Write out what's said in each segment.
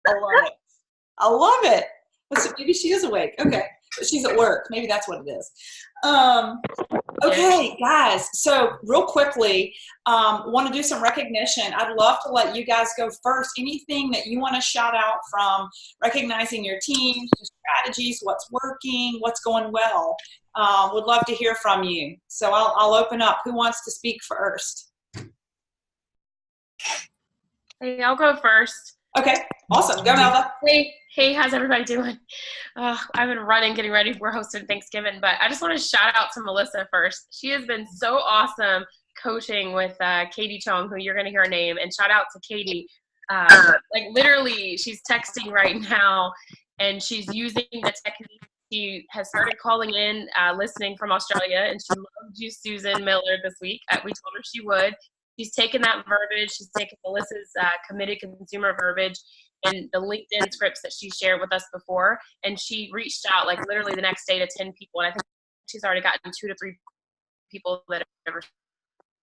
I love it. I love it. So maybe she is awake. Okay. But she's at work. Maybe that's what it is. Okay, guys. So real quickly, want to do some recognition. I'd love to let you guys go first. Anything that you want to shout out from recognizing your teams, strategies, what's working, what's going well. Would love to hear from you. So I'll open up. Who wants to speak first? Hey, I'll go first. Okay, awesome. Go, Melva. Hey, how's everybody doing? I've been running, getting ready. We're hosting Thanksgiving, but I just want to shout out to Melissa first. She has been so awesome coaching with Katie Chong, who you're going to hear her name, and shout out to Katie. Like literally, she's texting right now, and she's using the technique. She has started calling in, listening from Australia, and she loved you, Susan Miller, this week. We told her she would. She's taken that verbiage. She's taken Melissa's committed consumer verbiage and the LinkedIn scripts that she shared with us before. And she reached out like literally the next day to 10 people. And I think she's already gotten 2 to 3 people that have ever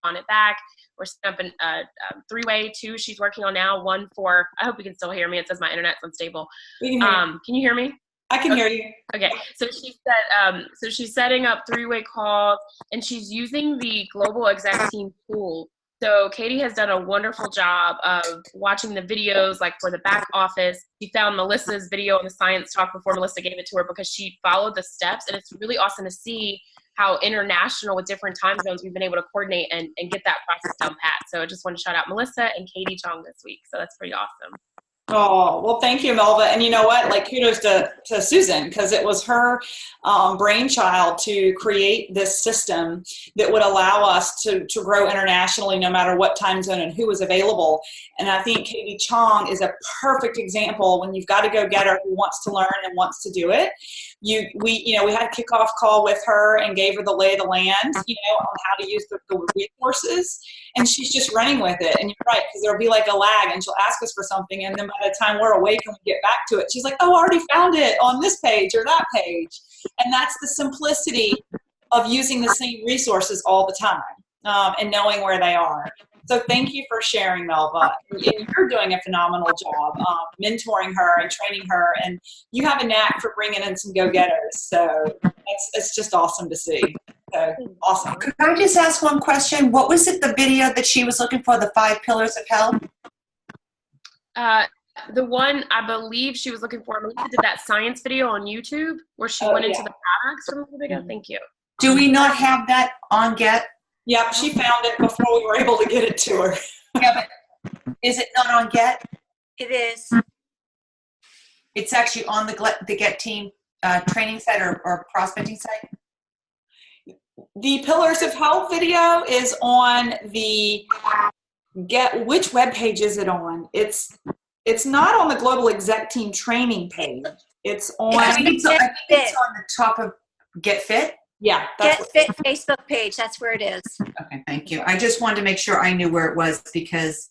on it back. We're setting up a 3-way, 2 she's working on now, 1 for, I hope you can still hear me. It says my internet's unstable. Can you hear me? I can hear you. Okay, so she said, so she's setting up 3-way calls, and she's using the Global Exec Team tool. So Katie has done a wonderful job of watching the videos, like for the back office. She found Melissa's video on the Science Talk before Melissa gave it to her because she followed the steps, and it's really awesome to see how international with different time zones we've been able to coordinate and get that process down pat. So I just want to shout out Melissa and Katie Chong this week. So that's pretty awesome. Oh, well, thank you, Melva. And you know what? Like, kudos to Susan, because it was her brainchild to create this system that would allow us to grow internationally no matter what time zone and who was available. And I think Katie Chong is a perfect example when you've got a go-getter who wants to learn and wants to do it. We had a kickoff call with her and gave her the lay of the land, on how to use the resources. And she's just running with it. And you're right, because there'll be like a lag, and she'll ask us for something, and then by the time we're awake and we get back to it, she's like, oh, I already found it on this page or that page. And that's the simplicity of using the same resources all the time, and knowing where they are. So thank you for sharing, Melva. And you're doing a phenomenal job mentoring her and training her, and you have a knack for bringing in some go-getters. So it's just awesome to see. So awesome. Could I just ask one question? What was it, the video that she was looking for, the 5 pillars of health? The one I believe she was looking for, Melissa did that science video on YouTube where she went into the products from the video. Thank you. Do we not have that on Get? Yep, she found it before we were able to get it to her. Yeah, but is it not on Get? It is. It's actually on the Get Team training site or prospecting site? The Pillars of Health video is on the Get. Which web page is it on? It's not on the Global Exec Team training page. It's on. I think it's on the top of Get Fit. Yeah. Get Fit Facebook page. That's where it is. Okay, thank you. I just wanted to make sure I knew where it was, because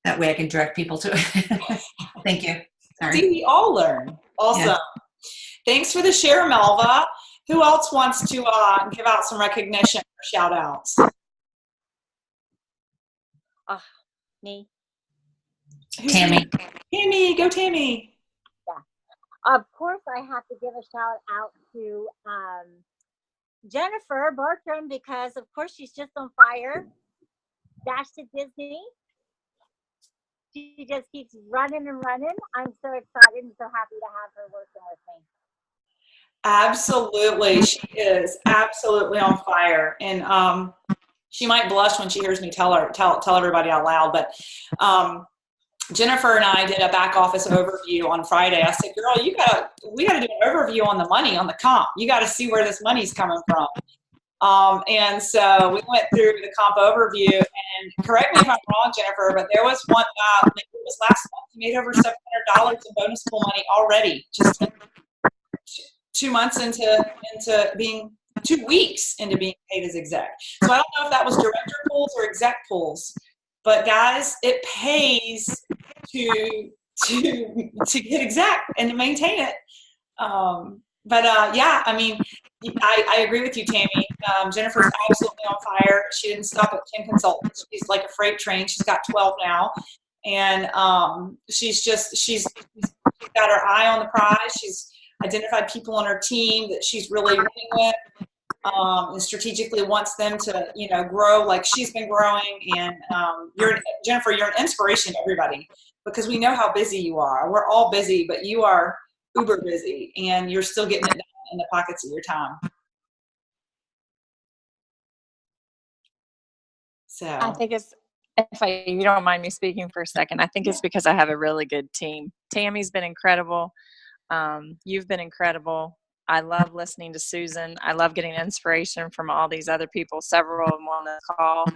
that way I can direct people to it. Thank you. Sorry. See, we all learn. Awesome. Yeah. Thanks for the share, Melva. Who else wants to give out some recognition or shout outs? Me. Tammy. Tammy, go Tammy. Yeah. Of course, I have to give a shout out to Jennifer Bertram, because of course she's just on fire. Dash to Disney. She just keeps running and running. I'm so excited and so happy to have her working with me. Absolutely. She is absolutely on fire. And she might blush when she hears me tell everybody out loud, but Jennifer and I did a back office overview on Friday. I said, girl, we got to do an overview on the money, on the comp. You got to see where this money's coming from. And so we went through the comp overview, and correct me if I'm wrong, Jennifer, but there was one guy, maybe it was last month, he made over $700 in bonus pool money already, just 2 months into being 2 weeks into being paid as exec. So I don't know if that was director pools or exec pools, but guys, it pays to get exec and to maintain it. Yeah, I mean, I agree with you, Tammy. Jennifer's absolutely on fire. She didn't stop at 10 consultants. She's like a freight train. She's got 12 now. And she's got her eye on the prize. She's identified people on her team that she's really working with, and strategically wants them to, grow like she's been growing. And Jennifer, you're an inspiration to everybody, because we know how busy you are. We're all busy, but you are uber busy, and you're still getting it done in the pockets of your time. So I think it's, if you don't mind me speaking for a second, I think it's because I have a really good team. Tammy's been incredible. You've been incredible. I love listening to Susan. I love getting inspiration from all these other people, several of them on the call,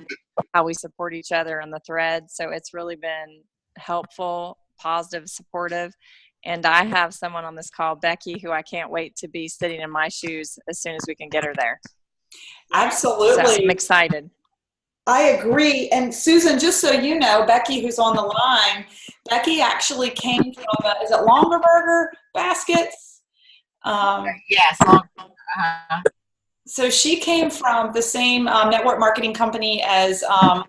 how we support each other on the thread. So it's really been helpful, positive, supportive. And I have someone on this call, Becky, who I can't wait to be sitting in my shoes as soon as we can get her there. absolutely. So I'm excited. I agree. And Susan, just so you know, Becky, who's on the line, Becky actually came from, is it Longaberger Baskets? Yes. So she came from the same network marketing company as the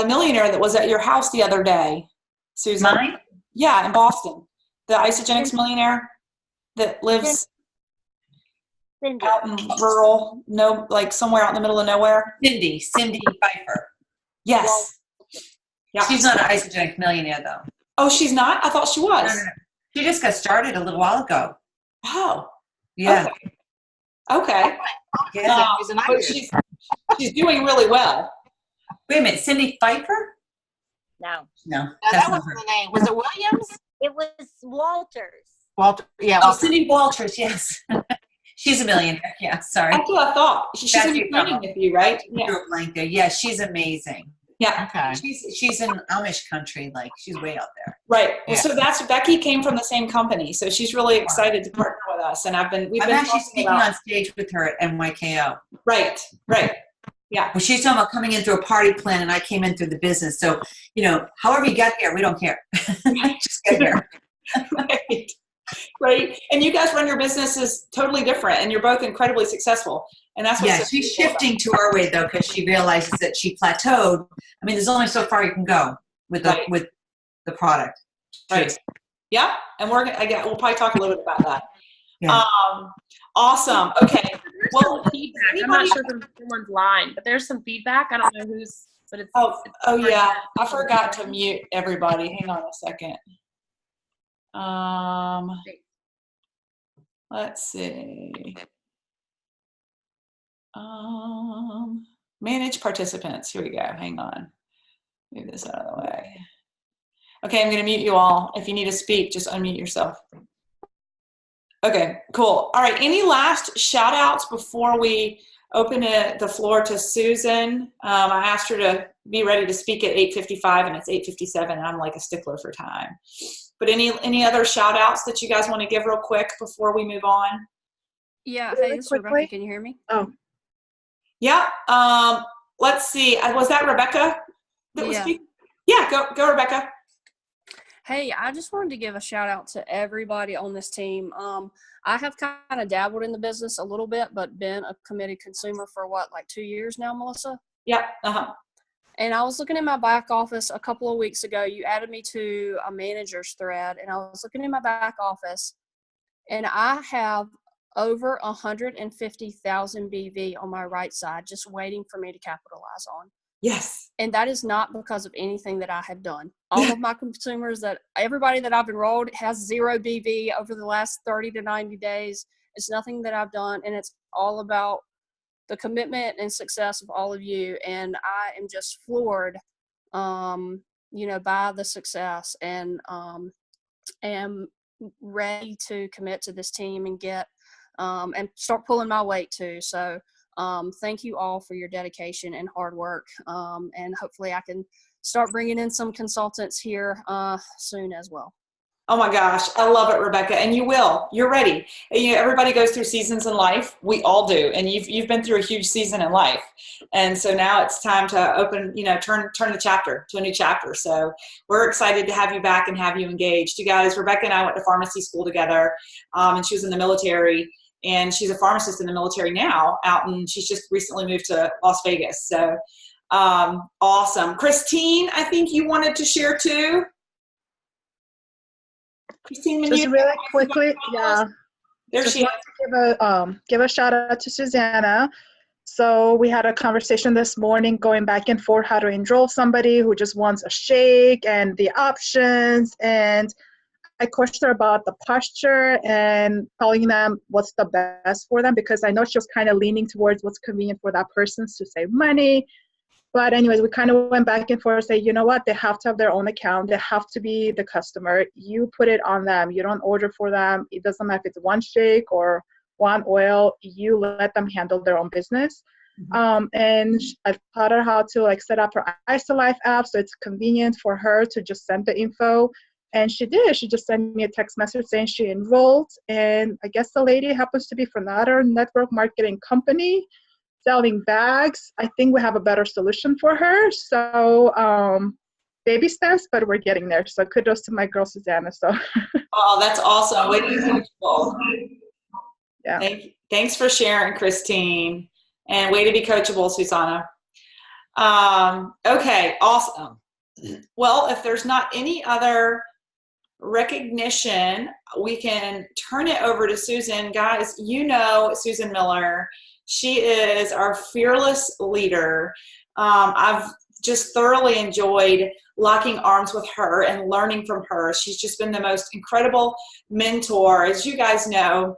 millionaire that was at your house the other day, Susan. Mine? Yeah, in Boston. The Isogenics millionaire that lives Cindy. out in rural, somewhere out in the middle of nowhere. Cindy Pfeiffer. Yes. Yeah. She's not an Isogenic millionaire, though. Oh, she's not? I thought she was. No. She just got started a little while ago. Oh. Yeah. Okay. Yeah. But she's doing really well. Wait a minute, Cindy Pfeiffer? No. No. No, that's that not wasn't her. the name. Was it Williams? It was Walters. Walter. Yeah. Oh, Walter. Cindy Walters, yes. She's a millionaire. Yeah, sorry. That's what I thought. She's That's going to be your training with you, right? Yeah. Drew a blank there. Yeah, she's amazing. Yeah. Okay. She's in Amish country, like she's way out there. Right. Well, Yeah. so that's Becky came from the same company, so she's really excited to partner with us. And we've I'm been actually talking speaking about on stage with her at NYKO. right. Yeah. Well, she's talking about coming in through a party plan, and I came in through the business. So, however you get here, we don't care. Just get here. Right. And you guys run your businesses totally different, and you're both incredibly successful. And that's what's Yeah, so she's cool about it. shifting to our way though, because she realizes that she plateaued. I mean, there's only so far you can go with the Right. with the product. Right. Yeah. And we'll probably talk a little bit about that. Yeah. Awesome. Okay. Well, Feedback. I'm not sure if someone's line, but there's some feedback. I don't know who's, but it's. Oh yeah. I forgot to mute everybody. Hang on a second. Let's see. Manage participants. Here we go. Hang on. Move this out of the way. Okay, I'm going to mute you all. If you need to speak, just unmute yourself. Okay, cool. All right. Any last shout outs before we open the floor to Susan? I asked her to be ready to speak at 8:55 and it's 8:57 and I'm like a stickler for time. But any other shout outs that you guys want to give real quick before we move on? Yeah, hey, this is Rebecca. Can you hear me? Yeah. Let's see. Was that Rebecca that was Yeah. speaking? Yeah, go Rebecca. Hey, I just wanted to give a shout out to everybody on this team. I have kind of dabbled in the business a little bit, but been a committed consumer for like 2 years now, Melissa? Yep. Uh-huh. And I was looking in my back office a couple of weeks ago. You added me to a manager's thread, and I was looking in my back office, and I have over 150,000 BV on my right side, just waiting for me to capitalize on. Yes. And that is not because of anything that I have done. All of my consumers, everybody that I've enrolled has 0 BV over the last 30 to 90 days. It's nothing that I've done, and it's all about the commitment and success of all of you. And I am just floored, by the success, and am ready to commit to this team and get and start pulling my weight too. So thank you all for your dedication and hard work. And hopefully I can start bringing in some consultants here soon as well. Oh my gosh, I love it, Rebecca. And you will. You're ready. Everybody goes through seasons in life. We all do. And you've been through a huge season in life. And so now it's time to open, turn the chapter to a new chapter. So we're excited to have you back and have you engaged. You guys, Rebecca and I went to pharmacy school together, and she was in the military. And she's a pharmacist in the military now, she's just recently moved to Las Vegas. So Awesome. Christine, I think you wanted to share too. Christine, Just really quickly, yeah. There Just she is. want to give a shout out to Susanna. So we had a conversation this morning going back and forth how to enroll somebody who just wants a shake and the options. And I questioned her about the posture and telling them what's the best for them, because I know she was kind of leaning towards what's convenient for that person to save money. But anyways, we kind of went back and forth, say, you know what, they have to have their own account. They have to be the customer. You put it on them. You don't order for them. It doesn't matter if it's one shake or one oil. You let them handle their own business. And I taught her how to like set up her IsoLife app so it's convenient for her to just send the info. And she did. She just sent me a text message saying she enrolled. And I guess the lady happens to be from another network marketing company selling bags. I think we have a better solution for her. So baby steps, but we're getting there. So kudos to my girl, Susanna. So. Oh, that's awesome. Way to be coachable. Yeah. Thanks for sharing, Christine. And way to be coachable, Susanna. Okay, awesome. Well, if there's not any other recognition, we can turn it over to Susan. Guys, you know Susan Miller. She is our fearless leader. I've just thoroughly enjoyed locking arms with her and learning from her. She's just been the most incredible mentor, as you guys know.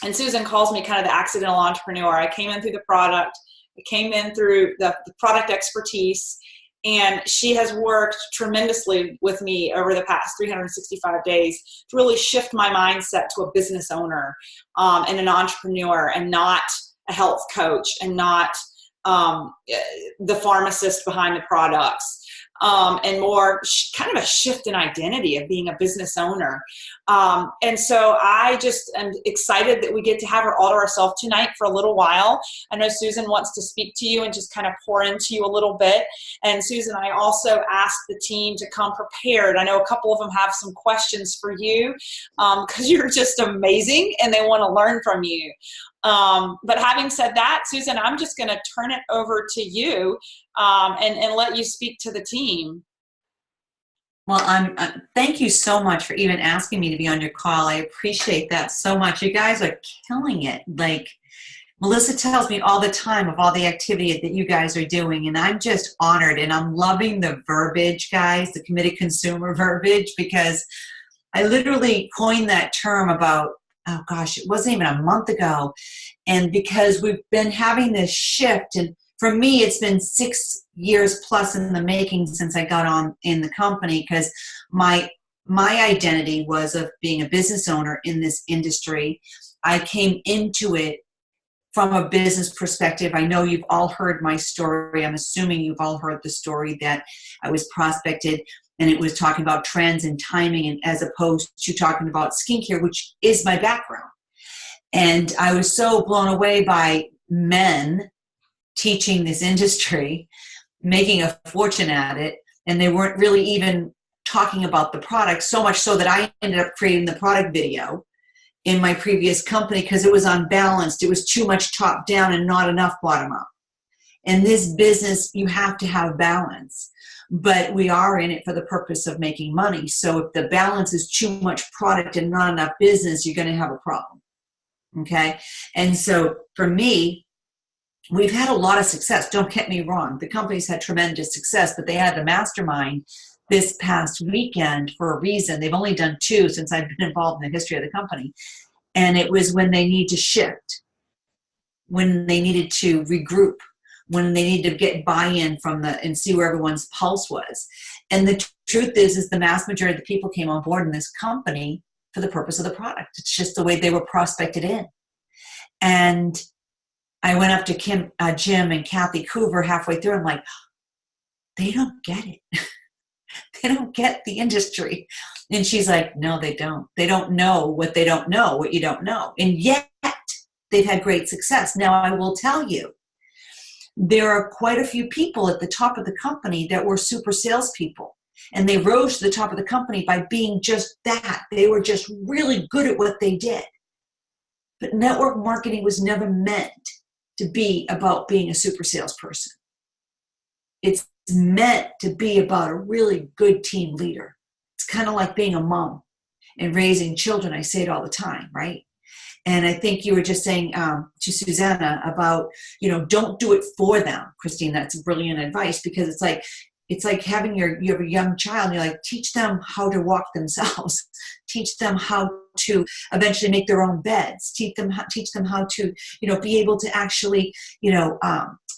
And Susan calls me kind of the accidental entrepreneur. I came in through the product. I came in through the product expertise. And she has worked tremendously with me over the past 365 days to really shift my mindset to a business owner and an entrepreneur, and not a health coach, and not the pharmacist behind the products. And more kind of a shift in identity of being a business owner. And so I just am excited that we get to have her all to ourselves tonight for a little while. I know Susan wants to speak to you and just kind of pour into you a little bit. And Susan, I also asked the team to come prepared. I know a couple of them have some questions for you because you're just amazing and they want to learn from you. But having said that, Susan, I'm just going to turn it over to you and let you speak to the team. Well, thank you so much for even asking me to be on your call. I appreciate that so much. You guys are killing it. Like Melissa tells me all the time of all the activity that you guys are doing, and I'm just honored, and I'm loving the verbiage, guys, the committed consumer verbiage, because I literally coined that term about, oh gosh, it wasn't even a month ago. And because we've been having this shift, and for me, it's been 6 years plus in the making since I got on in the company, because my identity was of being a business owner in this industry. I came into it from a business perspective. I know you've all heard my story. I'm assuming you've all heard the story that I was prospected, and it was talking about trends and timing, and as opposed to talking about skincare, which is my background. And I was so blown away by men teaching this industry, making a fortune at it, and they weren't really even talking about the product, so much so that I ended up creating the product video in my previous company because it was unbalanced. It was too much top down and not enough bottom up. In this business, you have to have balance, but we are in it for the purpose of making money. So if the balance is too much product and not enough business, you're going to have a problem. Okay? And so for me, we've had a lot of success. Don't get me wrong. The company's had tremendous success, but they had the mastermind this past weekend for a reason. They've only done 2 since I've been involved in the history of the company. And it was when they need to shift, when they needed to regroup, when they needed to get buy-in from and see where everyone's pulse was. And the truth is the mass majority of the people came on board in this company for the purpose of the product. It's just the way they were prospected in. And I went up to Jim and Kathy Coover halfway through. I'm like, they don't get it. They don't get the industry. And she's like, no, they don't. They don't know what they don't know, what you don't know. And yet they've had great success. Now, I will tell you, there are quite a few people at the top of the company that were super salespeople. And they rose to the top of the company by being just that. They were just really good at what they did. But network marketing was never meant to be about being a super salesperson. it's meant to be about a really good team leader. It's kind of like being a mom and raising children. I say it all the time, right? And I think you were just saying to Susanna about, don't do it for them, Christine. That's brilliant advice, because it's like having you have a young child and you're like, teach them how to walk themselves, teach them how to eventually make their own beds, teach them how to, be able to actually,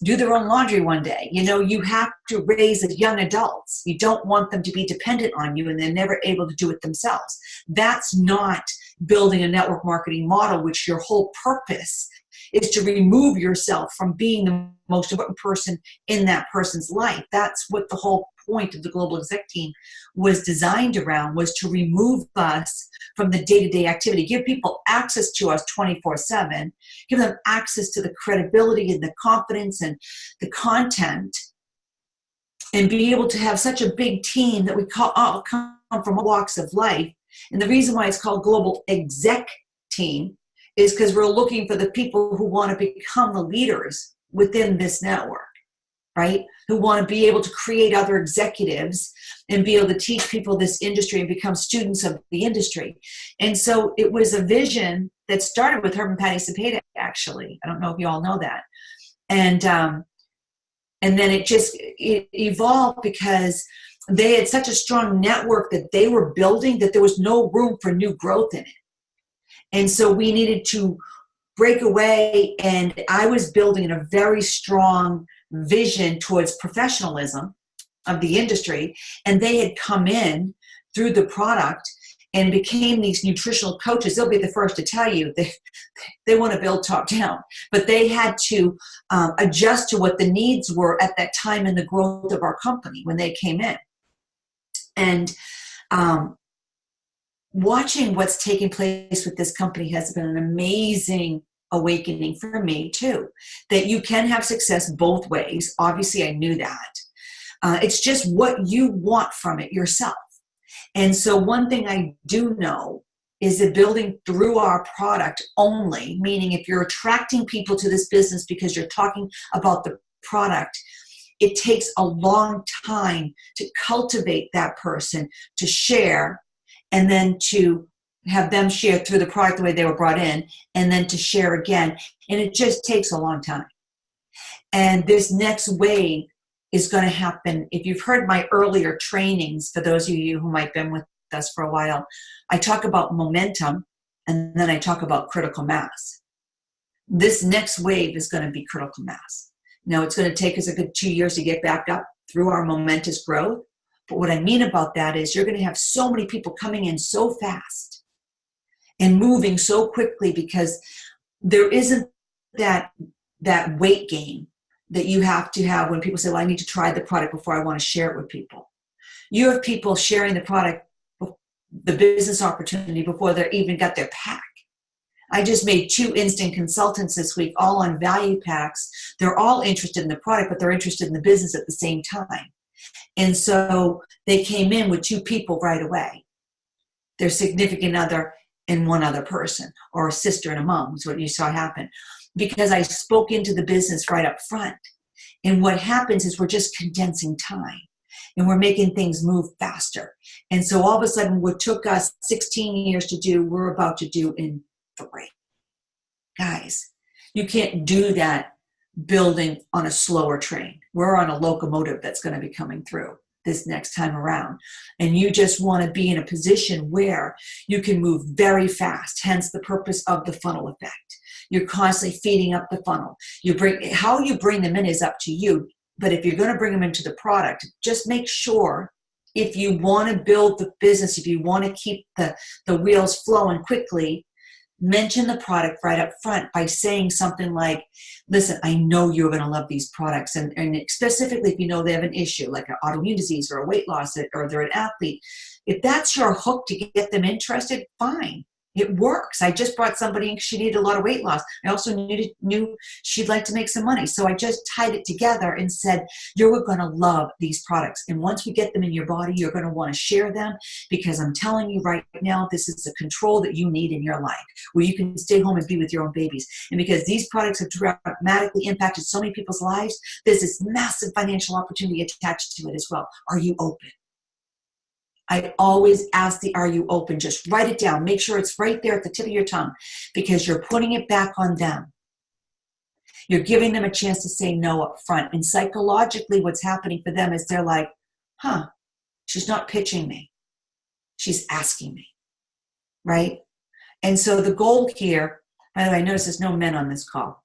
do their own laundry one day. You have to raise young adults. You don't want them to be dependent on you and they're never able to do it themselves. That's not building a network marketing model, which your whole purpose is to remove yourself from being the most important person in that person's life. That's what the whole point of the Global Exec Team was designed around, was to remove us from the day-to-day activity, give people access to us 24/7, give them access to the credibility and the confidence and the content, and be able to have such a big team that we all come from all walks of life. And the reason why it's called Global Exec Team is because we're looking for the people who want to become the leaders within this network, right? Who want to be able to create other executives and be able to teach people this industry and become students of the industry. And so it was a vision that started with Herb and Patty Cepeda, actually. I don't know if you all know that. And then it evolved because they had such a strong network that they were building that there was no room for new growth in it. And so we needed to break away, and I was building a very strong vision towards professionalism of the industry, and they had come in through the product and became these nutritional coaches. They'll be the first to tell you they want to build top down, but they had to adjust to what the needs were at that time in the growth of our company when they came in. And watching what's taking place with this company has been an amazing awakening for me too, that you can have success both ways. Obviously, I knew that. It's just what you want from it yourself. And so one thing I do know is that building through our product only, meaning if you're attracting people to this business because you're talking about the product, it takes a long time to cultivate that person, to share, and then to have them share through the product the way they were brought in, and then to share again. And it just takes a long time. And this next wave is going to happen. If you've heard my earlier trainings, for those of you who might have been with us for a while, I talk about momentum, and then I talk about critical mass. This next wave is going to be critical mass. Now, it's going to take us a good 2 years to get back up through our momentous growth. But what I mean about that is you're going to have so many people coming in so fast and moving so quickly, because there isn't that weight gain that you have to have when people say, well, I need to try the product before I want to share it with people. You have people sharing the product, the business opportunity, before they even got their pack. I just made 2 instant consultants this week, all on value packs. They're all interested in the product, but they're interested in the business at the same time. And so they came in with 2 people right away. Their significant other and one other person, or a sister and a mom is what you saw happen, because I spoke into the business right up front. And what happens is we're just condensing time and we're making things move faster. And so all of a sudden, what took us 16 years to do, we're about to do in 3. Guys, you can't do that building on a slower train. We're on a locomotive that's going to be coming through this next time around. And you just want to be in a position where you can move very fast, hence the purpose of the funnel effect. You're constantly feeding up the funnel. How you bring them in is up to you. But if you're going to bring them into the product, just make sure, if you want to build the business, if you want to keep the wheels flowing quickly, mention the product right up front by saying something like, listen, I know you're going to love these products. And specifically if you know they have an issue like an autoimmune disease or a weight loss, or they're an athlete, if that's your hook to get them interested, fine. It works. I just brought somebody in, she needed a lot of weight loss. I also knew she'd like to make some money. So I just tied it together and said, you're going to love these products. And once we get them in your body, you're going to want to share them, because I'm telling you right now, this is the control that you need in your life, where you can stay home and be with your own babies. And because these products have dramatically impacted so many people's lives, there's this massive financial opportunity attached to it as well. Are you open? I always ask are you open? Just write it down. Make sure it's right there at the tip of your tongue, because you're putting it back on them. You're giving them a chance to say no up front. And psychologically, what's happening for them is they're like, she's not pitching me. She's asking me, right? And so the goal here, by the way, I notice there's no men on this call.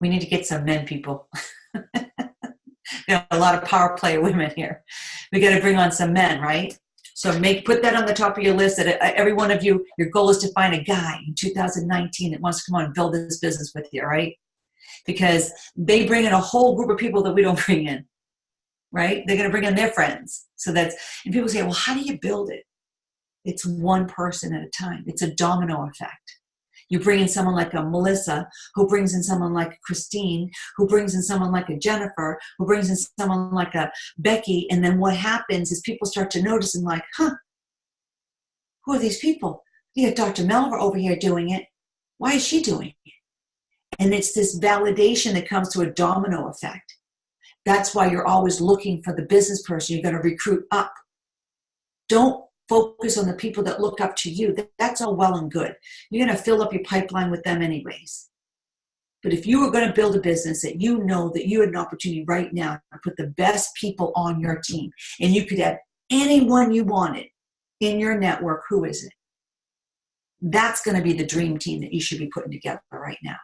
We need to get some men, people. We have a lot of power player women here. We got to bring on some men, right? So put that on the top of your list, that every one of you, your goal is to find a guy in 2019 that wants to come on and build this business with you, right? Because they bring in a whole group of people that we don't bring in, right? They're going to bring in their friends. And people say, well, how do you build it? It's one person at a time. It's a domino effect. You bring in someone like a Melissa, who brings in someone like a Christine, who brings in someone like a Jennifer, who brings in someone like a Becky, and then what happens is people start to notice and like, who are these people? You got Dr. Melver over here doing it. Why is she doing it? And it's this validation that comes to a domino effect. That's why you're always looking for the business person you're going to recruit up. Don't focus on the people that look up to you. That's all well and good. You're going to fill up your pipeline with them anyways. But if you were going to build a business that you know that you had an opportunity right now to put the best people on your team, and you could have anyone you wanted in your network, who is it? That's going to be the dream team that you should be putting together right now.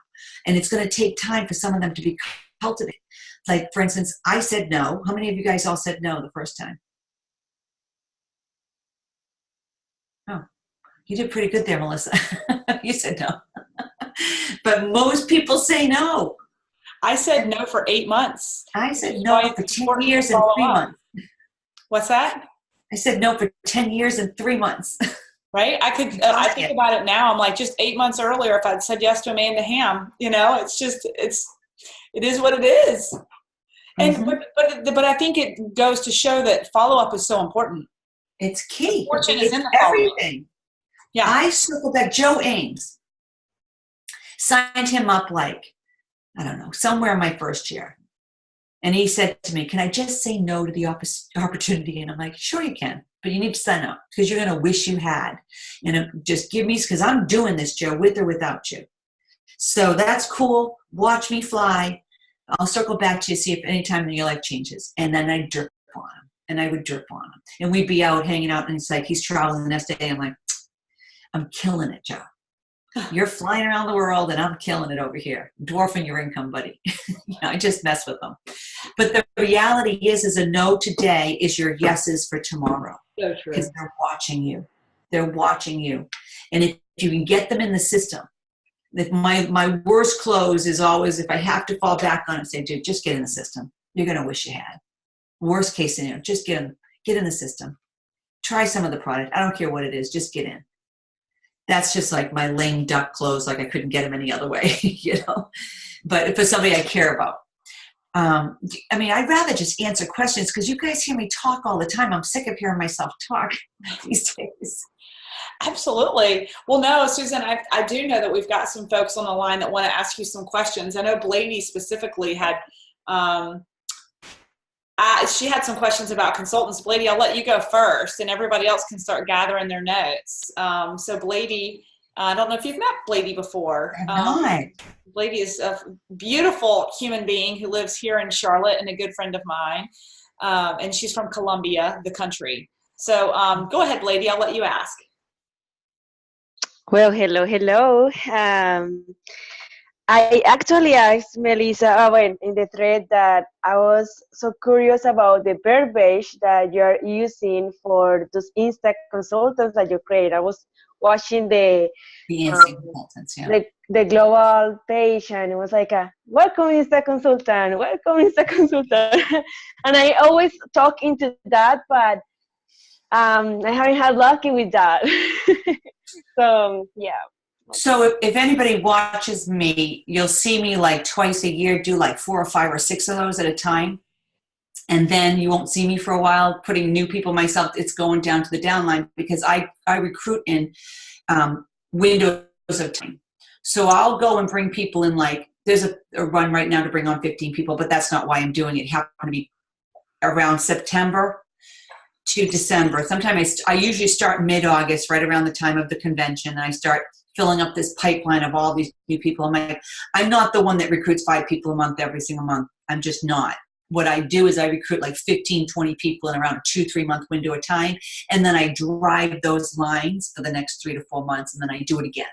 And it's going to take time for some of them to be cultivated. Like, for instance, I said no. How many of you guys all said no the first time? Oh, you did pretty good there, Melissa. You said no. But most people say no. I said no for 8 months. I said no for 10 years and 3 months. What's that? I said no for 10 years and 3 months. Right? I think about it now. I'm like, just 8 months earlier, if I'd said yes to Amanda Ham, it is what it is. And Mm-hmm. but I think it goes to show that follow-up is so important. It's key. Fortune It's is in the follow-up. everything. Yeah. I circled that. Joe Ames signed him up somewhere in my first year. And he said to me, can I just say no to the opportunity? And I'm like, sure you can, but you need to sign up, because you're going to wish you had. And just give me, because I'm doing this, Joe, with or without you. So that's cool. Watch me fly. I'll circle back to you, see if any time in your life changes. And then I drip on him. And I would drip on him. And we'd be out hanging out, and it's like he's traveling the next day. I'm like, I'm killing it, Joe. You're flying around the world, and I'm killing it over here. Dwarfing your income, buddy. I just mess with them. But the reality is a no today is your yeses for tomorrow. So true. Because they're watching you. They're watching you. And if you can get them in the system, my worst close is always, if I have to fall back on it, say, dude, just get in the system. You're going to wish you had. Worst case scenario, just get in the system. Try some of the product. I don't care what it is. Just get in. That's just like my lame duck close. Like I couldn't get them any other way, But for somebody I care about. I'd rather just answer questions, because you guys hear me talk all the time. I'm sick of hearing myself talk these days. Absolutely. Well, no, Susan, I do know that we've got some folks on the line that want to ask you some questions. I know Blaney specifically had, she had some questions about consultants. Blady, I'll let you go first, and everybody else can start gathering their notes. So Blady, I don't know if you've met Blady before. Blady is a beautiful human being who lives here in Charlotte and a good friend of mine. And she's from Colombia, the country. So go ahead, Blady, I'll let you ask. Well, hello. I actually asked Melissa in the thread that I was so curious about the verbiage that you're using for those Insta consultants that you create. I was watching the Insta consultants, yeah. the global page, and it was like welcome Insta consultant, and I always talk into that, but I haven't had lucky with that. So yeah. So if anybody watches me, you'll see me like twice a year, do like 4 or 5 or 6 of those at a time. And then you won't see me for a while putting new people myself. It's going down to the downline because I recruit in windows of time. So I'll go and bring people in, like there's a run right now to bring on 15 people, but that's not why I'm doing it. It happened to be around September to December. Sometimes I usually start mid-August, right around the time of the convention, and I start filling up this pipeline of all these new people. I'm not the one that recruits 5 people a month every single month. I'm just not. What I do is I recruit like 15, 20 people in around a 2-3 month window of time. And then I drive those lines for the next 3 to 4 months. And then I do it again.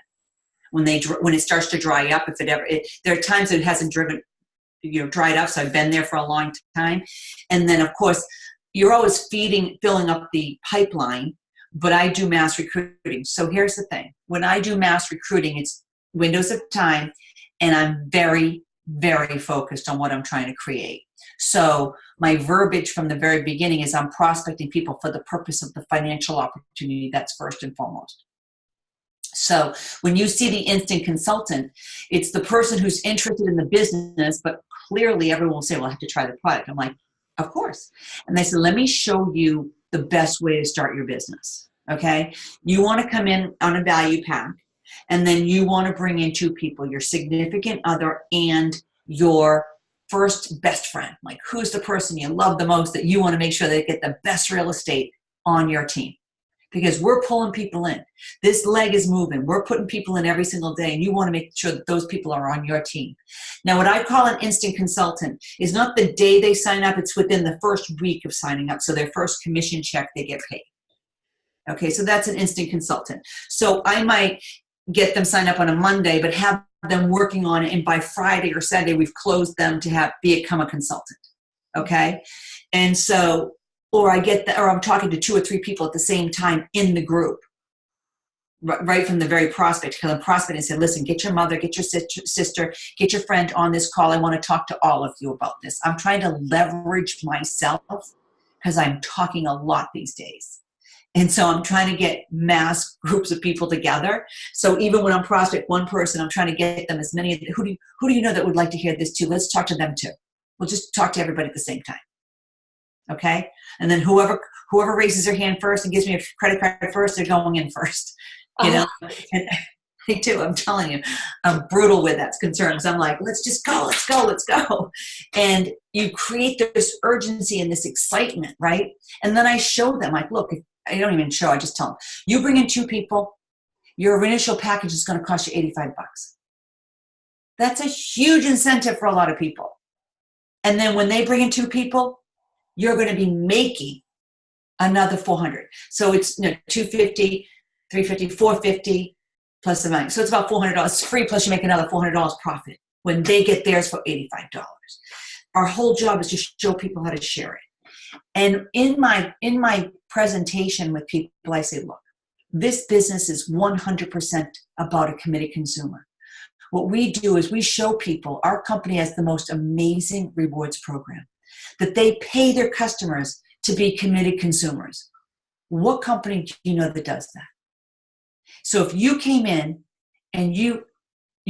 When it starts to dry up, there are times that it hasn't dried up. So I've been there for a long time. And then of course, you're always filling up the pipeline, but I do mass recruiting. So here's the thing. When I do mass recruiting, it's windows of time, and I'm very, very focused on what I'm trying to create. So my verbiage from the very beginning is I'm prospecting people for the purpose of the financial opportunity. That's first and foremost. So when you see the instant consultant, it's the person who's interested in the business, but clearly everyone will say, well, I have to try the product. I'm like, of course. And they said, let me show you the best way to start your business. Okay. You want to come in on a value pack, and then you want to bring in 2 people, your significant other and your first best friend. Like, who's the person you love the most that you want to make sure they get the best real estate on your team? Because we're pulling people in. This leg is moving. We're putting people in every single day, and you want to make sure that those people are on your team. Now, what I call an instant consultant is not the day they sign up. It's within the first week of signing up. So their first commission check, they get paid. Okay, so that's an instant consultant. So I might get them signed up on a Monday, but have them working on it, and by Friday or Saturday, we've closed them to become a consultant. Okay, and so, or I'm talking to 2 or 3 people at the same time in the group, right from the very prospect. Because I'm prospecting and said, listen, get your mother, get your sister, get your friend on this call. I want to talk to all of you about this. I'm trying to leverage myself because I'm talking a lot these days. And so I'm trying to get mass groups of people together. So even when I'm prospect one person, I'm trying to get them as many. Who do you know that would like to hear this too? Let's talk to them too. We'll just talk to everybody at the same time. Okay? And then whoever raises their hand first and gives me a credit card first, they're going in first. You know? And me too, I'm telling you. I'm brutal with that concern. So I'm like, let's just go, let's go, let's go. And you create this urgency and this excitement, right? And then I show them, like, look, I don't even show, I just tell them, you bring in 2 people, your initial package is going to cost you $85. That's a huge incentive for a lot of people. And then when they bring in 2 people, you're going to be making another $400. So it's $250, $350, $450 plus the money. So it's about $400. It's free, plus you make another $400 profit when they get theirs for $85. Our whole job is to show people how to share it. And in my presentation with people, I say, look, this business is 100% about a committed consumer. What we do is we show people our company has the most amazing rewards program, that they pay their customers to be committed consumers. What company do you know that does that? So if you came in and you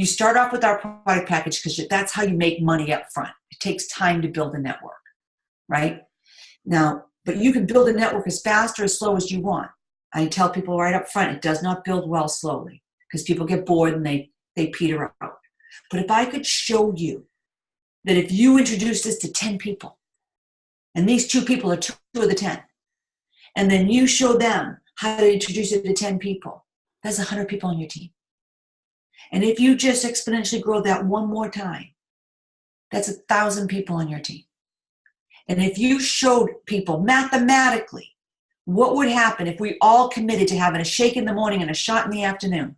start off with our product package, because that's how you make money up front. It takes time to build a network, right? Now, but you can build a network as fast or as slow as you want. I tell people right up front, it does not build well slowly, because people get bored and they peter out. But if I could show you that if you introduce this to 10 people, and these 2 people are 2 of the 10, and then you show them how to introduce it to 10 people, that's 100 people on your team. And if you just exponentially grow that one more time, that's 1,000 people on your team. And if you showed people mathematically what would happen if we all committed to having a shake in the morning and a shot in the afternoon,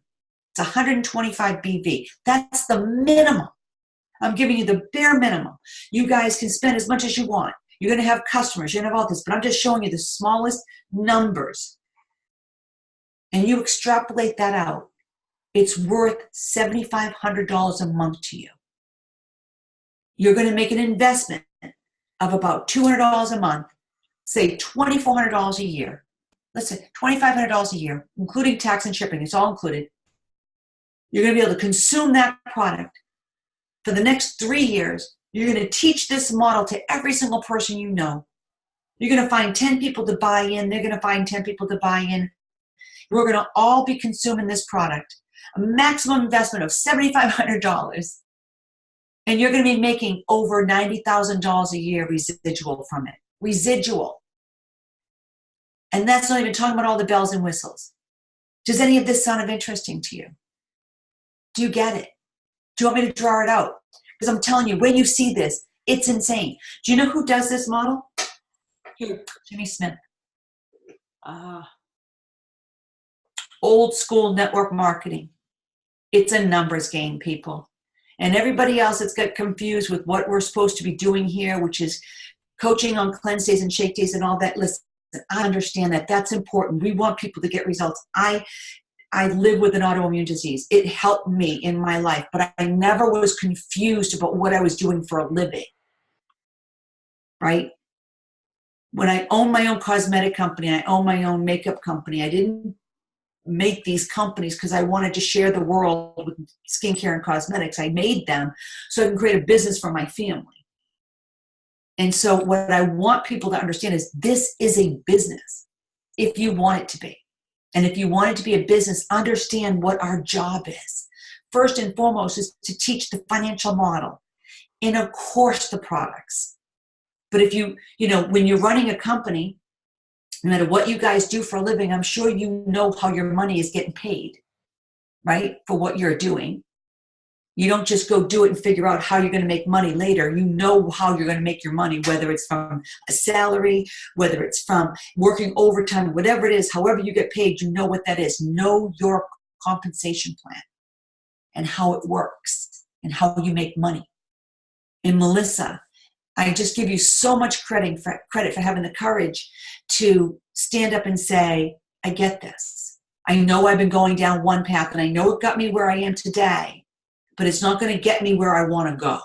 it's 125 BV. That's the minimum. I'm giving you the bare minimum. You guys can spend as much as you want. You're going to have customers. You're going to have all this. But I'm just showing you the smallest numbers. And you extrapolate that out. It's worth $7,500 a month to you. You're going to make an investment of about $200 a month, say $2,400 a year. listen, $2,500 a year, including tax and shipping, it's all included. You're going to be able to consume that product for the next 3 years. You're going to teach this model to every single person you know. You're going to find 10 people to buy in. They're going to find 10 people to buy in. We're going to all be consuming this product. A maximum investment of $7,500. And you're going to be making over $90,000 a year residual from it. Residual. And that's not even talking about all the bells and whistles. Does any of this sound of interesting to you? Do you get it? Do you want me to draw it out? Because I'm telling you, when you see this, it's insane. Do you know who does this model? Who? Jimmy Smith. Old school network marketing. It's a numbers game, people. And everybody else that's got confused with what we're supposed to be doing here, which is coaching on cleanse days and shake days and all that. Listen, I understand that. That's important. We want people to get results. I live with an autoimmune disease. It helped me in my life, but I never was confused about what I was doing for a living, right? When I owned my own cosmetic company, I owned my own makeup company, I didn't make these companies because I wanted to share the world with skincare and cosmetics. I made them so I can create a business for my family. And so what I want people to understand is this is a business if you want it to be. And if you want it to be a business, understand what our job is. First and foremost is to teach the financial model and of course the products. But if when you're running a company, no matter what you guys do for a living, I'm sure you know how your money is getting paid, right? For what you're doing. You don't just go do it and figure out how you're going to make money later. You know how you're going to make your money, whether it's from a salary, whether it's from working overtime, whatever it is, however you get paid, you know what that is. Know your compensation plan and how it works and how you make money. And Melissa, I just give you so much credit for having the courage to stand up and say, I get this. I know I've been going down one path and I know it got me where I am today, but it's not going to get me where I want to go.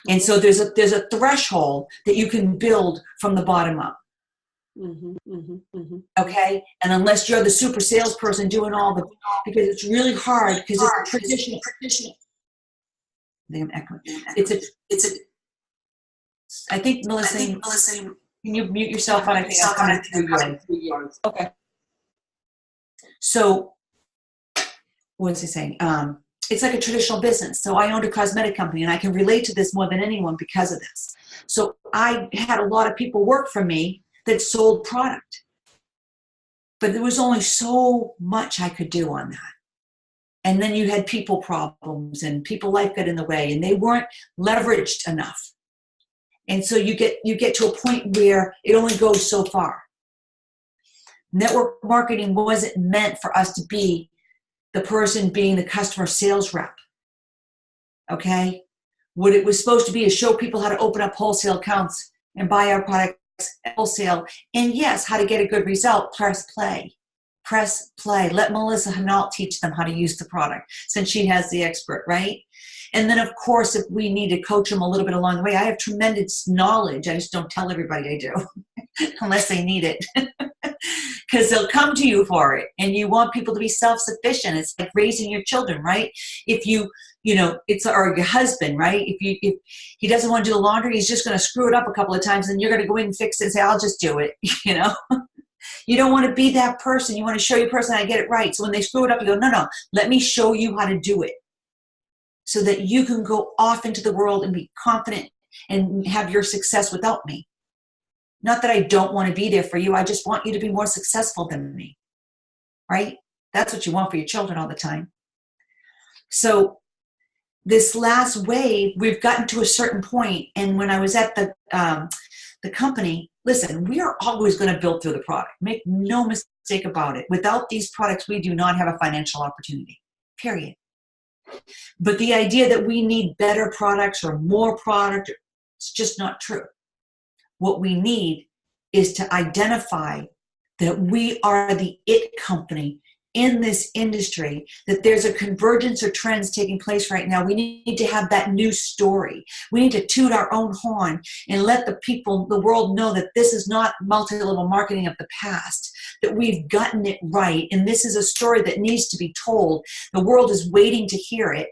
And so there's a threshold that you can build from the bottom up. Okay? And unless you're the super salesperson doing because it's really hard because it's traditional. I think I'm echoing. I think Melissa, can you mute yourself? I think I'm coming through yours. Okay. So, what was he saying? It's like a traditional business. So I owned a cosmetic company and I can relate to this more than anyone because of this. So I had a lot of people work for me that sold product. But there was only so much I could do on that. And then you had people problems and people life got in the way and they weren't leveraged enough. And so you get to a point where it only goes so far. Network marketing wasn't meant for us to be the person being the customer sales rep. Okay? What it was supposed to be is show people how to open up wholesale accounts and buy our products at wholesale. And yes, how to get a good result. Press play. Press play. Let Melissa Hinault teach them how to use the product since she has the expert, right? And then, of course, if we need to coach them a little bit along the way, I have tremendous knowledge. I just don't tell everybody I do unless they need it because they'll come to you for it. And you want people to be self-sufficient. It's like raising your children, right? If or your husband, right? If he doesn't want to do the laundry, he's just going to screw it up a couple of times and you're going to go in and fix it and say, I'll just do it, You don't want to be that person. You want to show your person how to get it right. So when they screw it up, you go, no, let me show you how to do it so that you can go off into the world and be confident and have your success without me. Not that I don't want to be there for you. I just want you to be more successful than me, right? That's what you want for your children all the time. So this last wave, we've gotten to a certain point, and when I was at the company, listen, we are always going to build through the product. Make no mistake about it. Without these products, we do not have a financial opportunity, period. But the idea that we need better products or more product, it's just not true. What we need is to identify that we are the it company in this industry, that there's a convergence of trends taking place right now. We need to have that new story. We need to toot our own horn and let the world know that this is not multi-level marketing of the past, that we've gotten it right. And this is a story that needs to be told. The world is waiting to hear it.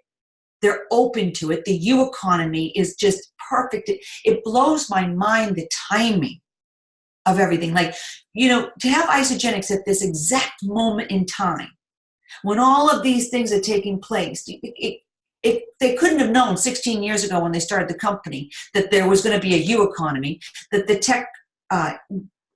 They're open to it. The U economy is just perfect. It blows my mind, the timing of everything. Like, to have Isagenix at this exact moment in time, when all of these things are taking place, they couldn't have known 16 years ago when they started the company that there was going to be a U economy, that the tech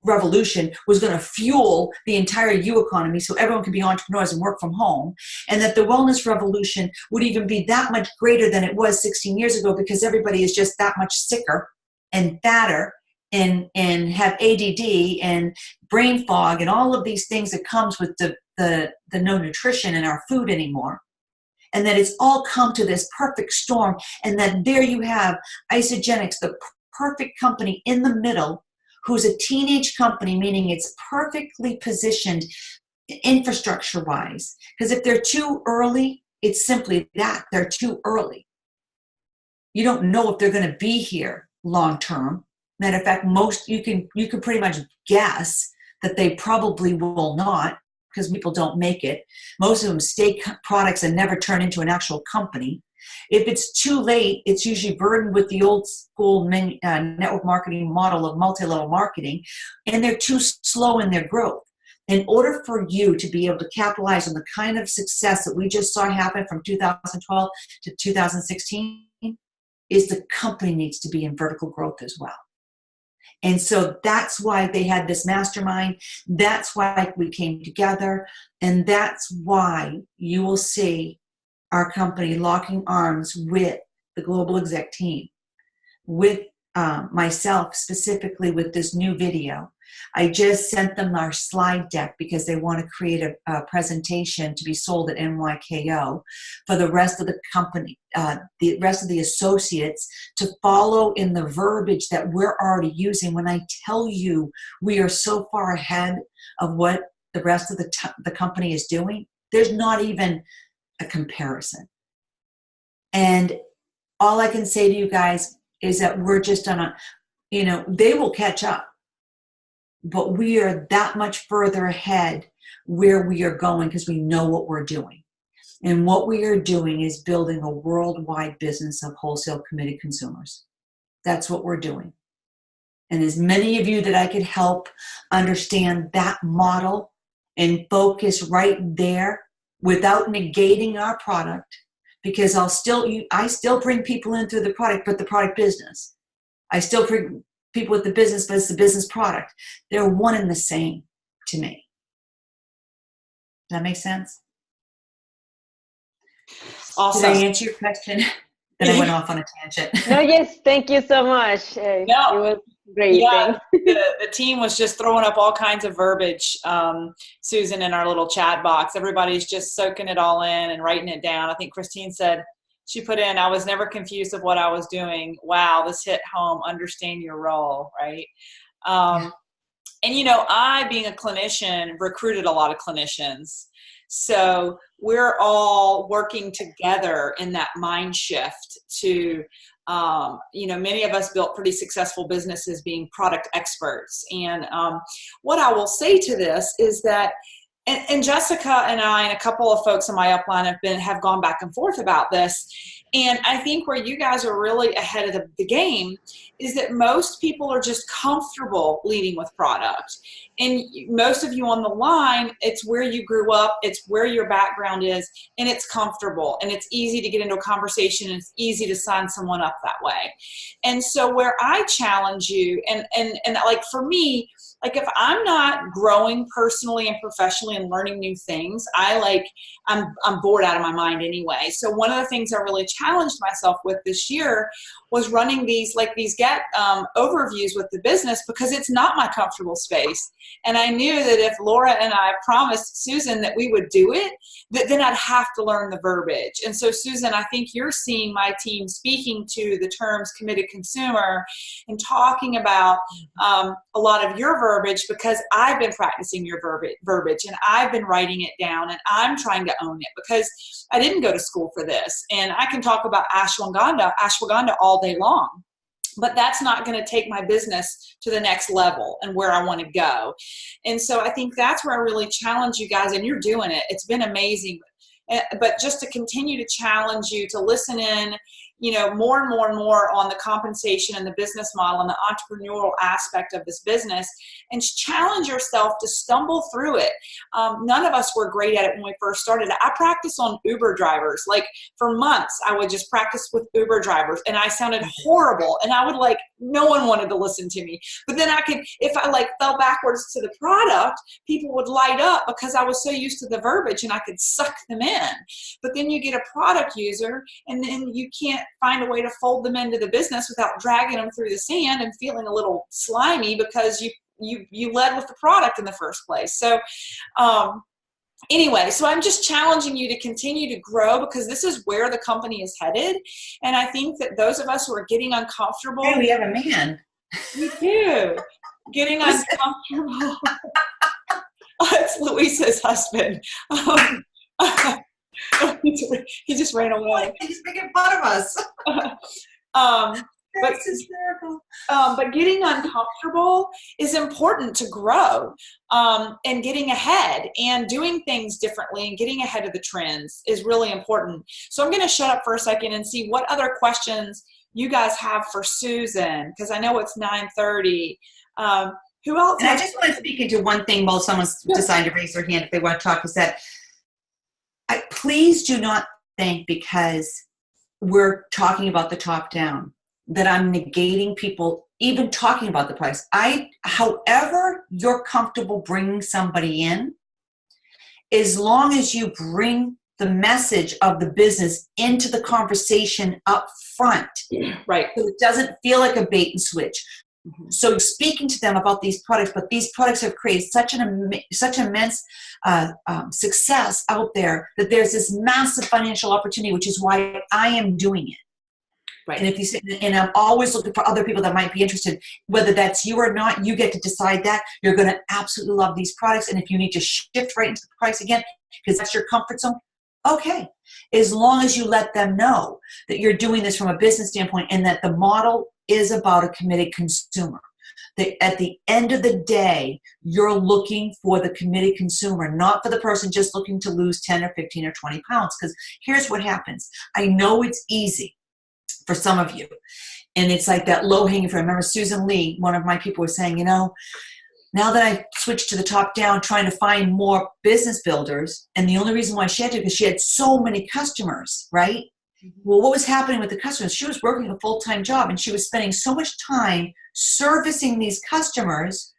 revolution was going to fuel the entire U economy so everyone could be entrepreneurs and work from home, and that the wellness revolution would even be that much greater than it was 16 years ago because everybody is just that much sicker and fatter and have ADD and brain fog and all of these things that comes with the no nutrition in our food anymore. And that it's all come to this perfect storm, and that there you have Isagenix, the perfect company in the middle, who's a teenage company, meaning it's perfectly positioned infrastructure-wise. Because if they're too early, it's simply that, they're too early. You don't know if they're going to be here long-term. Matter of fact, you can pretty much guess that they probably will not, because people don't make it. Most of them stay products and never turn into an actual company. If it's too late, it's usually burdened with the old school network marketing model of multi-level marketing, and they're too slow in their growth. In order for you to be able to capitalize on the kind of success that we just saw happen from 2012 to 2016, is the company needs to be in vertical growth as well. And so that's why they had this mastermind. That's why we came together. And that's why you will see our company locking arms with the global exec team, with myself specifically with this new video. I just sent them our slide deck because they want to create a presentation to be sold at NYKO for the rest of the company, the rest of the associates to follow in the verbiage that we're already using. When I tell you we are so far ahead of what the rest of the company is doing, there's not even a comparison. And all I can say to you guys is that we're just on they will catch up. But we are that much further ahead where we are going because we know what we're doing. And what we are doing is building a worldwide business of wholesale committed consumers. That's what we're doing. And as many of you that I could help understand that model and focus right there without negating our product, because I still bring people in through the product, but the product business. I still bring people with the business, but it's the business product. They're one and the same to me. Does that make sense? Awesome. Did I answer your question? Then I went off on a tangent. No, yes, thank you so much. It was great. Yeah, the team was just throwing up all kinds of verbiage, Susan, in our little chat box. Everybody's just soaking it all in and writing it down. I think Christine said, she put in, I was never confused of what I was doing. Wow, this hit home. Understand your role, right? And, I, being a clinician, recruited a lot of clinicians. So we're all working together in that mind shift to, many of us built pretty successful businesses being product experts. And what I will say to this is that, and Jessica and I and a couple of folks in my upline have gone back and forth about this. And I think where you guys are really ahead of the game is that most people are just comfortable leading with product. And most of you on the line, it's where you grew up, it's where your background is, and it's comfortable. And it's easy to get into a conversation, and it's easy to sign someone up that way. And so where I challenge you, and like for me, like if I'm not growing personally and professionally and learning new things, I'm bored out of my mind anyway. So one of the things I really challenged myself with this year was running these get overviews with the business, because it's not my comfortable space. And I knew that if Laura and I promised Susan that we would do it, then I'd have to learn the verbiage. And so Susan, I think you're seeing my team speaking to the terms committed consumer and talking about a lot of your verbiage because I've been practicing your verbiage and I've been writing it down and I'm trying to own it because I didn't go to school for this. And I can talk about ashwagandha all day long, but that's not going to take my business to the next level and where I want to go. And so I think that's where I really challenge you guys, and you're doing it. It's been amazing. But just to continue to challenge you to listen in, more and more and more on the compensation and the business model and the entrepreneurial aspect of this business, and challenge yourself to stumble through it. None of us were great at it when we first started. I practiced on Uber drivers. Like for months, I would just practice with Uber drivers and I sounded horrible. And I would no one wanted to listen to me. But then if I fell backwards to the product, people would light up because I was so used to the verbiage and I could suck them in. But then you get a product user and then you can't find a way to fold them into the business without dragging them through the sand and feeling a little slimy because you led with the product in the first place. So anyway, so I'm just challenging you to continue to grow because this is where the company is headed. And I think that those of us who are getting uncomfortable. Hey, we have a man. We do. Getting uncomfortable. It's Louisa's husband. He just ran away. He's making fun of us. But getting uncomfortable is important to grow, and getting ahead and doing things differently and getting ahead of the trends is really important. So I'm going to shut up for a second and see what other questions you guys have for Susan, because I know it's 9:30. Who else? And I just want to speak into one thing while someone's decided to raise their hand if they want to talk, is that please do not think because we're talking about the top down that I'm negating people even talking about the price. However you're comfortable bringing somebody in, as long as you bring the message of the business into the conversation up front, right? So it doesn't feel like a bait and switch. So speaking to them about these products, but these products have created such immense success out there that there's this massive financial opportunity, which is why I am doing it. Right. And if you say, and I'm always looking for other people that might be interested, whether that's you or not, you get to decide that. You're going to absolutely love these products. And if you need to shift right into the price again, because that's your comfort zone, okay. As long as you let them know that you're doing this from a business standpoint and that the model is about a committed consumer. That at the end of the day, you're looking for the committed consumer, not for the person just looking to lose 10 or 15 or 20 pounds. Because here's what happens. I know it's easy for some of you. And it's like that low-hanging fruit. I remember Susan Lee, one of my people, was saying, now that I switched to the top down, trying to find more business builders, and the only reason why she had to, because she had so many customers, right? Well, what was happening with the customers? She was working a full-time job and she was spending so much time servicing these customers.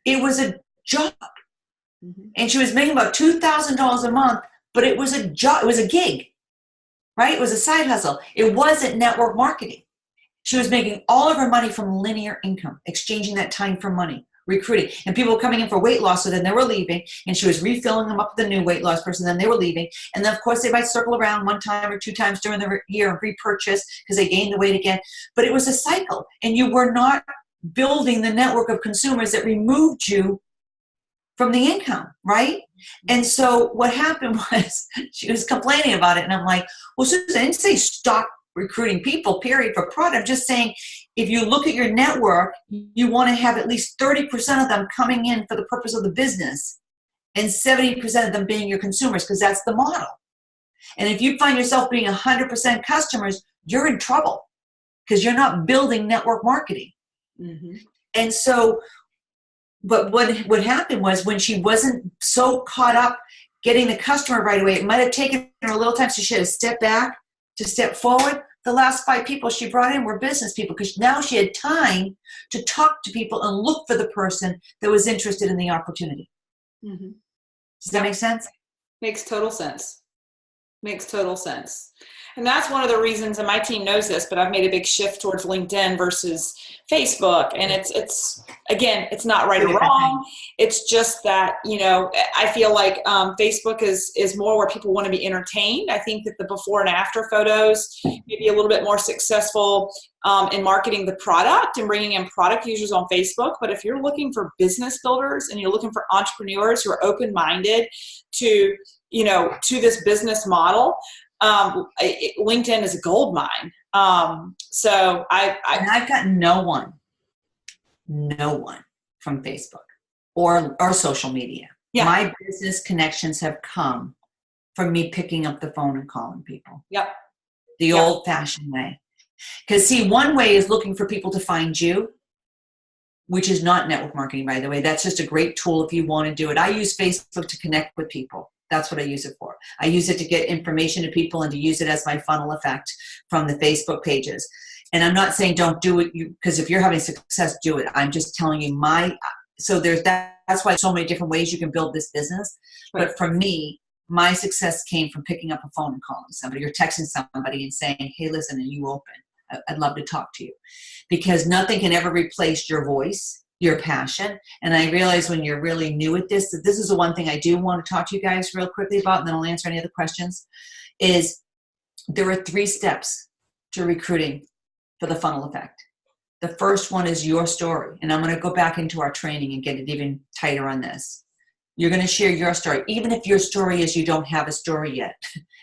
It was a job. And she was making about $2,000 a month, but it was a job. It was a gig, right? It was a side hustle. It wasn't network marketing. She was making all of her money from linear income, exchanging that time for money, recruiting. And people were coming in for weight loss, so then they were leaving, and she was refilling them up with a new weight loss person, then they were leaving. And then, of course, they might circle around one time or two times during the year and repurchase because they gained the weight again. But it was a cycle, and you were not building the network of consumers that removed you from the income, right? And so what happened was she was complaining about it, and I'm like, well, Susan, I didn't say stop recruiting people, period, for product. I'm just saying, if you look at your network, you want to have at least 30% of them coming in for the purpose of the business and 70% of them being your consumers, because that's the model. And if you find yourself being 100% customers, you're in trouble because you're not building network marketing. And so, but what happened was when she wasn't so caught up getting the customer right away, it might have taken her a little time, so she had to step back to step forward. The last 5 people she brought in were business people because now she had time to talk to people and look for the person that was interested in the opportunity. Does that make sense? Makes total sense. Makes total sense. And that's one of the reasons, and my team knows this, but I've made a big shift towards LinkedIn versus Facebook. And it's again, it's not right or wrong. It's just that, you know, I feel like Facebook is more where people want to be entertained. I think that the before and after photos may be a little bit more successful in marketing the product and bringing in product users on Facebook. But if you're looking for business builders and you're looking for entrepreneurs who are open-minded to, you know, to this business model, LinkedIn is a gold mine. So and I've got no one from Facebook or social media. Yeah. My business connections have come from me picking up the phone and calling people. Yep. The old-fashioned way. Because see, one way is looking for people to find you, which is not network marketing, by the way. That's just a great tool if you want to do it. I use Facebook to connect with people. That's what I use it for. I use it to get information to people and to use it as my funnel effect from the Facebook pages. And I'm not saying don't do it, because if you're having success, do it. I'm just telling you so there's that's why so many different ways you can build this business. Right. But for me, my success came from picking up a phone and calling somebody or texting somebody and saying, hey, listen, are you open? I'd love to talk to you. Because nothing can ever replace your voice, your passion. And I realize when you're really new at this, that this is the one thing I do want to talk to you guys real quickly about, and then I'll answer any other questions, is there are 3 steps to recruiting for the funnel effect. The first one is your story. And I'm going to go back into our training and get it even tighter on this. You're going to share your story, even if your story is you don't have a story yet.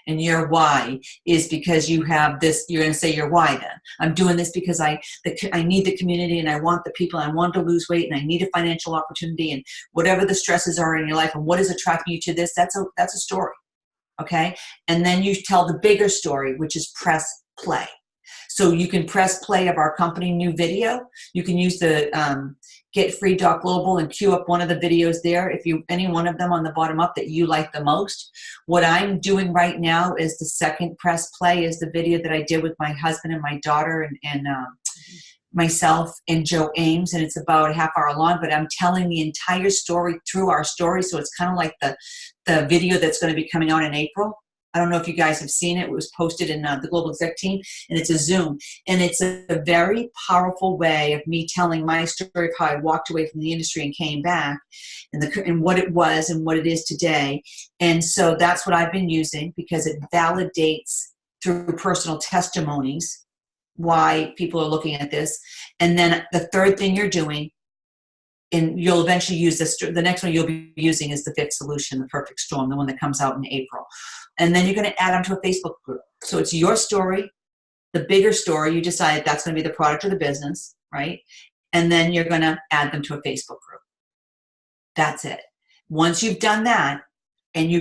And your why is because you have this, you're going to say your why then. I'm doing this because I need the community and I want the people, and I want to lose weight and I need a financial opportunity, and whatever the stresses are in your life and what is attracting you to this, that's a story. Okay? And then you tell the bigger story, which is press play. So you can press play of our company new video. You can use the getfree.global and queue up one of the videos there, if you any one of them on the bottom up that you like the most. What I'm doing right now is the second press play is the video that I did with my husband and my daughter and myself and Joe Ames, and it's about a half hour long, but I'm telling the entire story through our story. So it's kind of like the video that's going to be coming out in April. I don't know if you guys have seen it. It was posted in the Global Exec team, and it's a Zoom. And it's a very powerful way of me telling my story of how I walked away from the industry and came back, and what it was and what it is today. And so that's what I've been using, because it validates through personal testimonies why people are looking at this. And then the third thing you're doing, and you'll eventually use this, the next one you'll be using is the 5th solution, the perfect storm, the one that comes out in April. And then you're going to add them to a Facebook group. So it's your story, the bigger story. You decide that's going to be the product or the business, right? And then you're going to add them to a Facebook group. That's it. Once you've done that, and you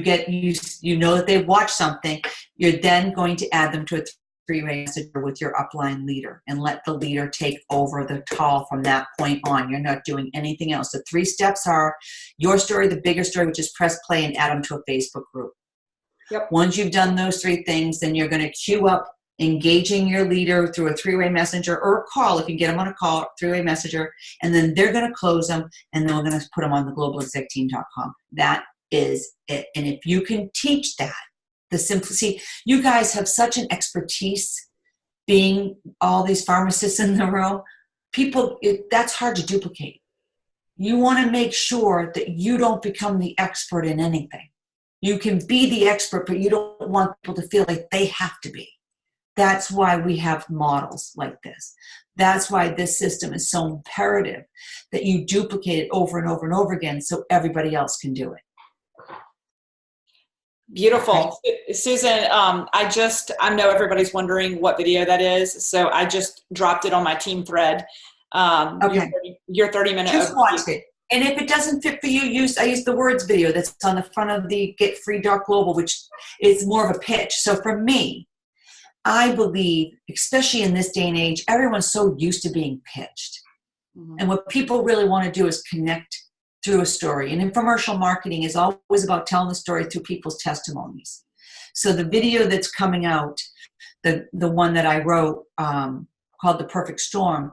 know that they've watched something, you're then going to add them to a 3-way messenger with your upline leader and let the leader take over the call from that point on. You're not doing anything else. The 3 steps are your story, the bigger story, which is press play and add them to a Facebook group. Yep. Once you've done those 3 things, then you're going to queue up engaging your leader through a 3-way messenger or a call, if you get them on a call, 3-way messenger, and then they're going to close them, and then we're going to put them on the globalexecteam.com. That is it. And if you can teach that, the simplicity, you guys have such an expertise being all these pharmacists in the room. That's hard to duplicate. You want to make sure that you don't become the expert in anything. You can be the expert, but you don't want people to feel like they have to be. That's why we have models like this. That's why this system is so imperative that you duplicate it over and over and over again so everybody else can do it. Beautiful. Okay. Susan, I know everybody's wondering what video that is, so I just dropped it on my team thread. Okay. Your 30-minute Just watch it. And if it doesn't fit for you, I use the words video that's on the front of the getfree.global, which is more of a pitch. So for me, I believe, especially in this day and age, everyone's so used to being pitched. Mm-hmm. And what people really want to do is connect through a story. And infomercial marketing is always about telling the story through people's testimonies. So the video that's coming out, the one that I wrote called The Perfect Storm,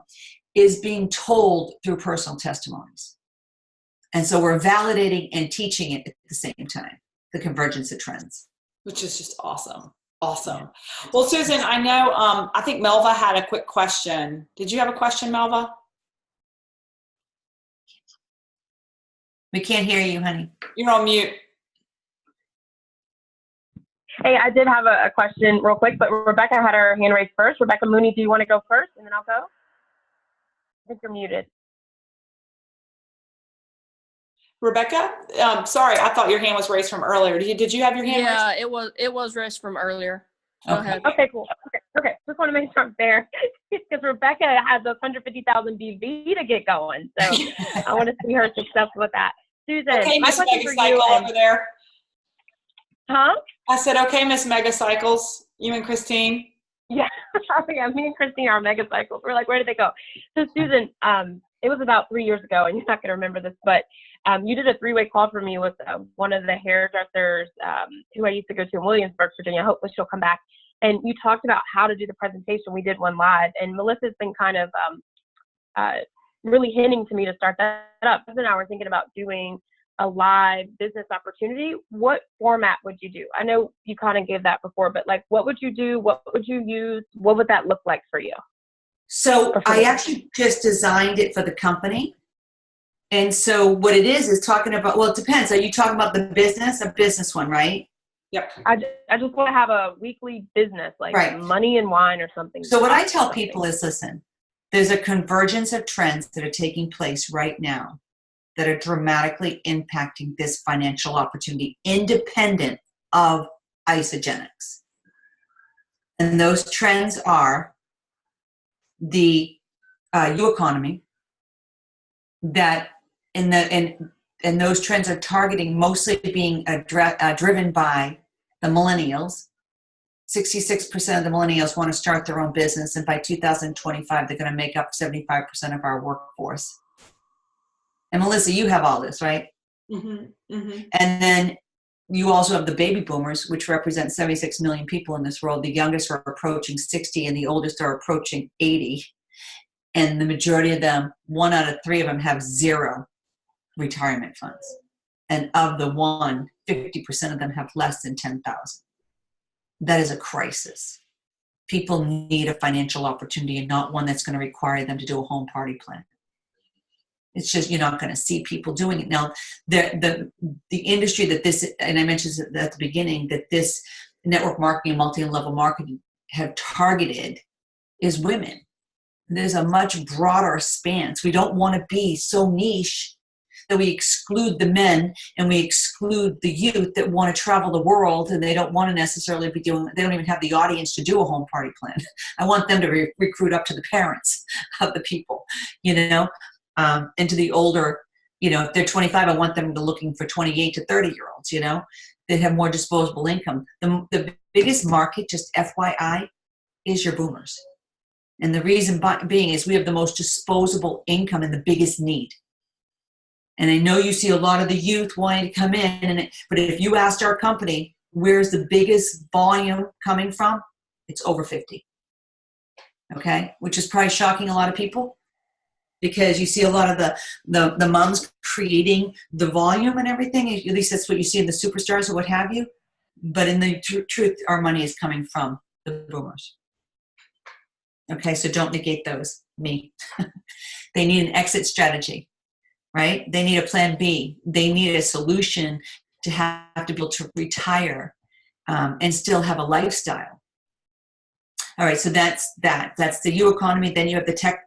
is being told through personal testimonies. And so we're validating and teaching it at the same time, the convergence of trends. Which is just awesome. Awesome. Well, Susan, I know, I think Melva had a quick question. Did you have a question, Melva? We can't hear you, honey. You're on mute. Hey, I did have a question real quick, but Rebecca had her hand raised first. Rebecca Mooney, do you want to go first and then I'll go? I think you're muted. Rebecca, sorry, I thought your hand was raised from earlier. Did you have your hand raised? Yeah, it was raised from earlier. Go ahead. Okay, cool. Okay. Just want to make sure I'm fair because Rebecca has those 150,000 BV to get going, so I want to see her successful with that. Susan, Okay, my Miss question for you. Megacycle over there. Huh? I said, okay, Miss Megacycles, you and Christine. Yeah, yeah. Me and Christine are megacycles. We're like, where did they go? So Susan, it was about 3 years ago, and you're not going to remember this, but you did a three-way call for me with one of the hairdressers who I used to go to in Williamsburg, Virginia. Hopefully she'll come back. And you talked about how to do the presentation. We did one live, and Melissa's been kind of really hinting to me to start that up. Susan and I were thinking about doing a live business opportunity. What format would you do? I know you kind of gave that before, but like, what would you do? What would you use? What would that look like for you? So I actually just designed it for the company. And so what it is talking about, well, it depends. Are you talking about the business, a business one, right? Yep. I just want to have a weekly business, like Money and Wine or something. So what I tell people is, listen, there's a convergence of trends that are taking place right now that are dramatically impacting this financial opportunity, independent of Isagenix. And those trends are the U economy, that and those trends are targeting mostly being driven by the millennials. 66% of the millennials want to start their own business, and by 2025, they're going to make up 75% of our workforce. And Melissa, you have all this, right? Mm-hmm. Mm-hmm. And then you also have the baby boomers, which represent 76 million people in this world. The youngest are approaching 60 and the oldest are approaching 80. And the majority of them, 1 out of 3 of them have zero retirement funds. And of the 50% of them have less than 10,000. That is a crisis. People need a financial opportunity and not one that's going to require them to do a home party plan. It's just, you're not going to see people doing it. Now, the industry that this, and I mentioned at the beginning, that this network marketing and multi-level marketing have targeted is women. There's a much broader span. We don't want to be so niche that we exclude the men and we exclude the youth that want to travel the world and they don't want to necessarily be doing, they don't even have the audience to do a home party plan. I want them to recruit up to the parents of the people, and to the older, if they're 25, I want them to looking for 28 to 30-year-olds, that have more disposable income. The biggest market, just FYI, is your boomers. And the reason being is we have the most disposable income and the biggest need. And I know you see a lot of the youth wanting to come in, but if you asked our company, where's the biggest volume coming from? It's over 50. Okay? Which is probably shocking a lot of people, because you see a lot of the moms creating the volume and everything. At least that's what you see in the superstars or what have you. But in the truth, our money is coming from the boomers. Okay, so don't negate those, me. They need an exit strategy, right? They need a plan B. They need a solution to have to be able to retire and still have a lifestyle. All right, so that's that. That's the U economy. Then you have the tech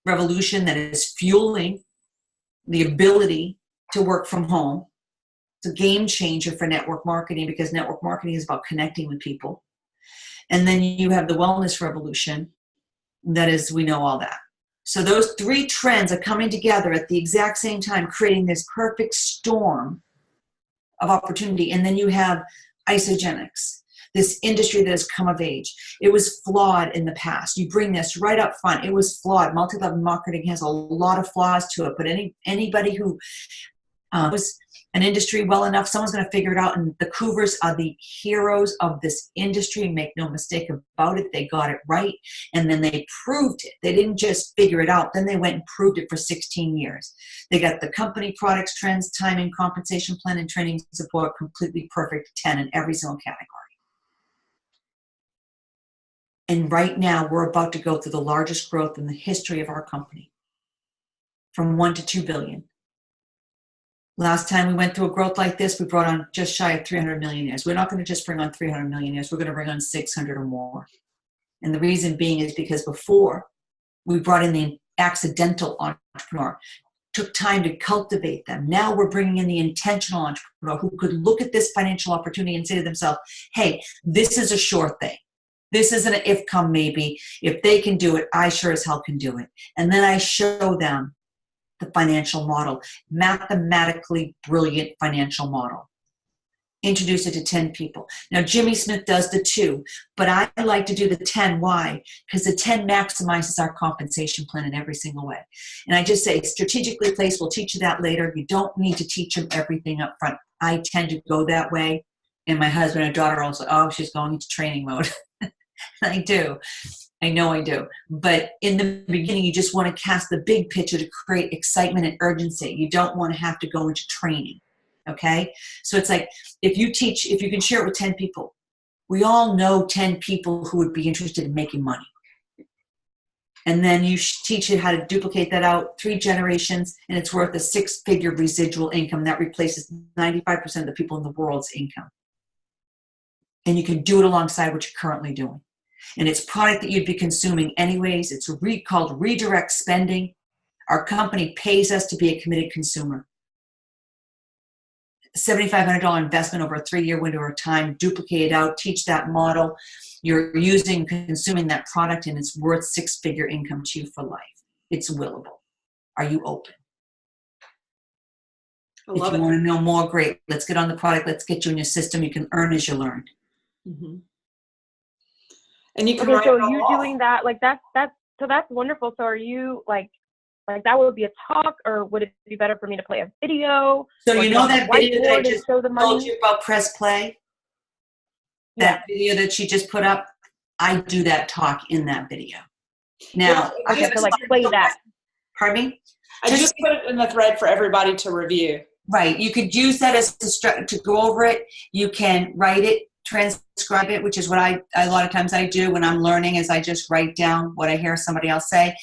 revolution that is fueling the ability to work from home. It's a game changer for network marketing, because network marketing is about connecting with people. And then you have the wellness revolution. That is, we know all that. So those 3 trends are coming together at the exact same time, creating this perfect storm of opportunity. And then you have Isagenix, this industry that has come of age. It was flawed in the past. You bring this right up front. It was flawed. Multi-level marketing has a lot of flaws to it, but anybody who was an industry well enough, someone's going to figure it out. And the Cougars are the heroes of this industry. Make no mistake about it. They got it right. And then they proved it. They didn't just figure it out. Then they went and proved it for 16 years. They got the company, products, trends, timing, compensation plan, and training support completely perfect, 10 in every single category. And right now, we're about to go through the largest growth in the history of our company, from 1 to 2 billion. Last time we went through a growth like this, we brought on just shy of 300 millionaires. We're not going to just bring on 300 millionaires. We're going to bring on 600 or more. And the reason being is because before we brought in the accidental entrepreneur, took time to cultivate them. Now we're bringing in the intentional entrepreneur who could look at this financial opportunity and say to themselves, hey, this is a sure thing. This isn't an if come maybe. If they can do it, I sure as hell can do it. And then I show them the financial model, mathematically brilliant financial model. Introduce it to 10 people. Now, Jimmy Smith does the 2, but I like to do the 10. Why? Because the 10 maximizes our compensation plan in every single way. And I just say, strategically placed, we'll teach you that later. You don't need to teach them everything up front. I tend to go that way. And my husband and daughter also, oh, she's going into training mode. I do. I know I do. But in the beginning, you just want to cast the big picture to create excitement and urgency. You don't want to have to go into training. Okay? So it's like, if you can share it with 10 people, we all know 10 people who would be interested in making money. And then you teach it how to duplicate that out 3 generations, and it's worth a 6-figure residual income that replaces 95% of the people in the world's income. And you can do it alongside what you're currently doing. And it's product that you'd be consuming anyways. It's called redirect spending. Our company pays us to be a committed consumer. $7,500 investment over a 3-year window of time, duplicate it out, teach that model. You're consuming that product, and it's worth 6-figure income to you for life. It's willable. Are you open? If you want to know more, great. Let's get on the product. Let's get you in your system. You can earn as you learn. Mm-hmm. And you can okay, so you doing that, like that's wonderful. So are you like that would be a talk, or would it be better for me to play a video? So you know that video that I just told you about press play? That video that she just put up, I do that talk in that video. Now, I have to play that. Pardon me? I just put it in the thread for everybody to review. Right. You could use that as to go over it. You can write it, transcribe it, which is what I a lot of times I do when I'm learning, is I just write down what I hear somebody else say.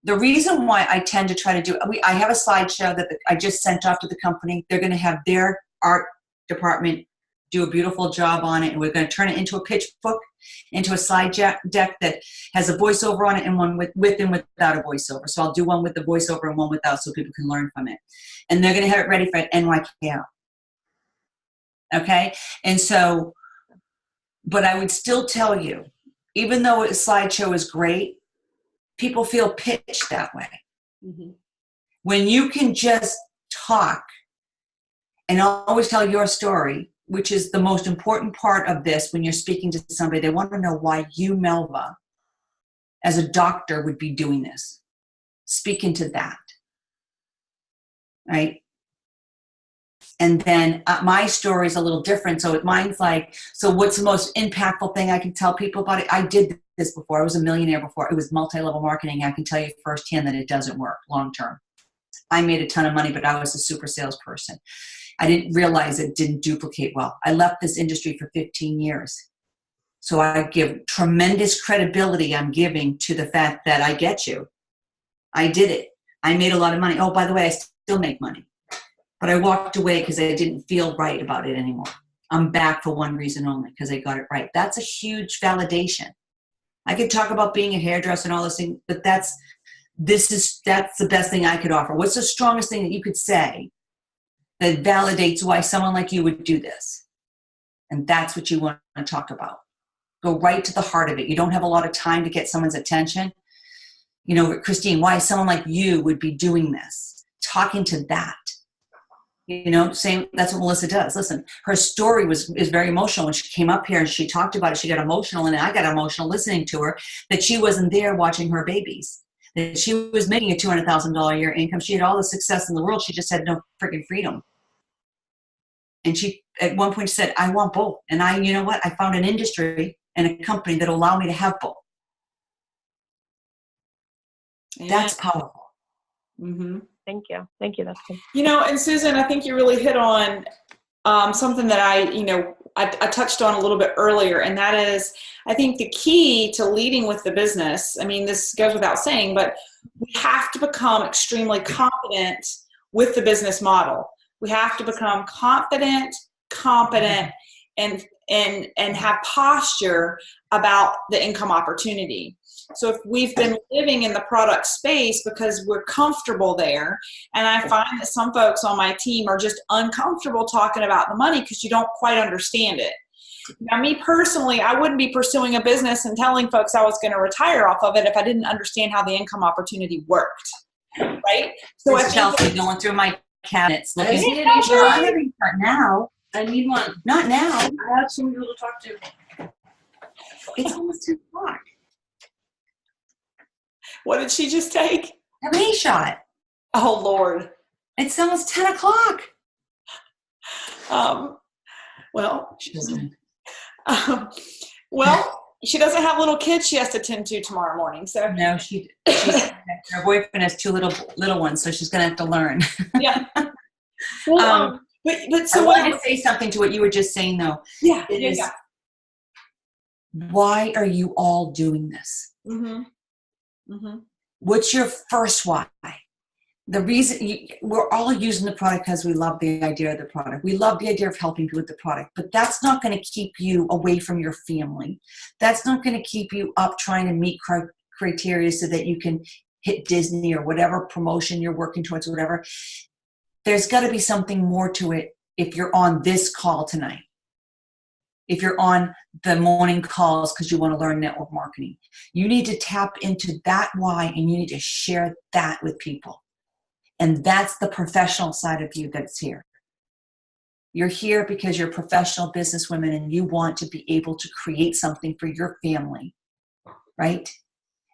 The reason why I tend to try to do I have a slideshow that I just sent off to the company. They're going to have their art department do a beautiful job on it, and we're going to turn it into a pitch book, into a slide deck that has a voiceover on it, and one with and without a voiceover. So I'll do one with the voiceover and one without, so people can learn from it. And they're going to have it ready for NYKL. Okay? And so, but I would still tell you, even though a slideshow is great, people feel pitched that way. Mm-hmm. When you can just talk and always tell your story, which is the most important part of this when you're speaking to somebody, they want to know why you, Melva, as a doctor, would be doing this. Speak into that. Right? And then my story is a little different. So mine's like, so what's the most impactful thing I can tell people about it? I did this before. I was a millionaire before. It was multi-level marketing. I can tell you firsthand that it doesn't work long term. I made a ton of money, but I was a super salesperson. I didn't realize it didn't duplicate well. I left this industry for 15 years. So I give tremendous credibility I'm giving to the fact that I get you. I did it. I made a lot of money. Oh, by the way, I still make money. But I walked away because I didn't feel right about it anymore. I'm back for one reason only, because I got it right. That's a huge validation. I could talk about being a hairdresser and all those things, but that's the best thing I could offer. What's the strongest thing that you could say that validates why someone like you would do this? And that's what you want to talk about. Go right to the heart of it. You don't have a lot of time to get someone's attention. You know, Christine, why someone like you would be doing this? Talking to that. You know, same. That's what Melissa does. Listen, her story is very emotional. When she came up here and she talked about it, she got emotional, and I got emotional listening to her, that she wasn't there watching her babies. That she was making a $200,000 a year income. She had all the success in the world. She just had no freaking freedom. And she, at one point, said, I want both. And you know what? I found an industry and a company that will allow me to have both. Yeah. That's powerful. Mm-hmm. Thank you. Thank you. That's good. You know, and Susan, I think you really hit on something that I touched on a little bit earlier, and that is, I think the key to leading with the business, I mean, this goes without saying, but we have to become extremely confident with the business model. We have to become confident, competent, and have posture about the income opportunity. So if we've been living in the product space because we're comfortable there, and I find that some folks on my team are just uncomfortable talking about the money because you don't quite understand it. Now, me personally, I wouldn't be pursuing a business and telling folks I was going to retire off of it if I didn't understand how the income opportunity worked, right? So This is Chelsea going through my cabinets looking. Not now. I need one. Not now. I have some people to talk to. It's almost 10 o'clock. What did she just take? A knee shot. Oh, Lord. It's almost 10 o'clock. Well, She doesn't. well, she doesn't have little kids she has to tend to tomorrow morning. So No, she's her boyfriend has 2 little ones, so she's gonna have to learn. yeah. Well, but so I what? wanted to say something to what you were just saying, though. Yeah. It is, Yeah. why are you all doing this? Mm-hmm. Mm-hmm. What's your first why? The reason we're all using the product because we love the idea of the product. We love the idea of helping you with the product, but that's not going to keep you away from your family. That's not going to keep you up trying to meet criteria so that you can hit Disney or whatever promotion you're working towards, or whatever. There's got to be something more to it if you're on this call tonight. If you're on the morning calls because you want to learn network marketing, you need to tap into that why, and you need to share that with people. And that's the professional side of you that's here. You're here because you're professional businesswomen and you want to be able to create something for your family, right?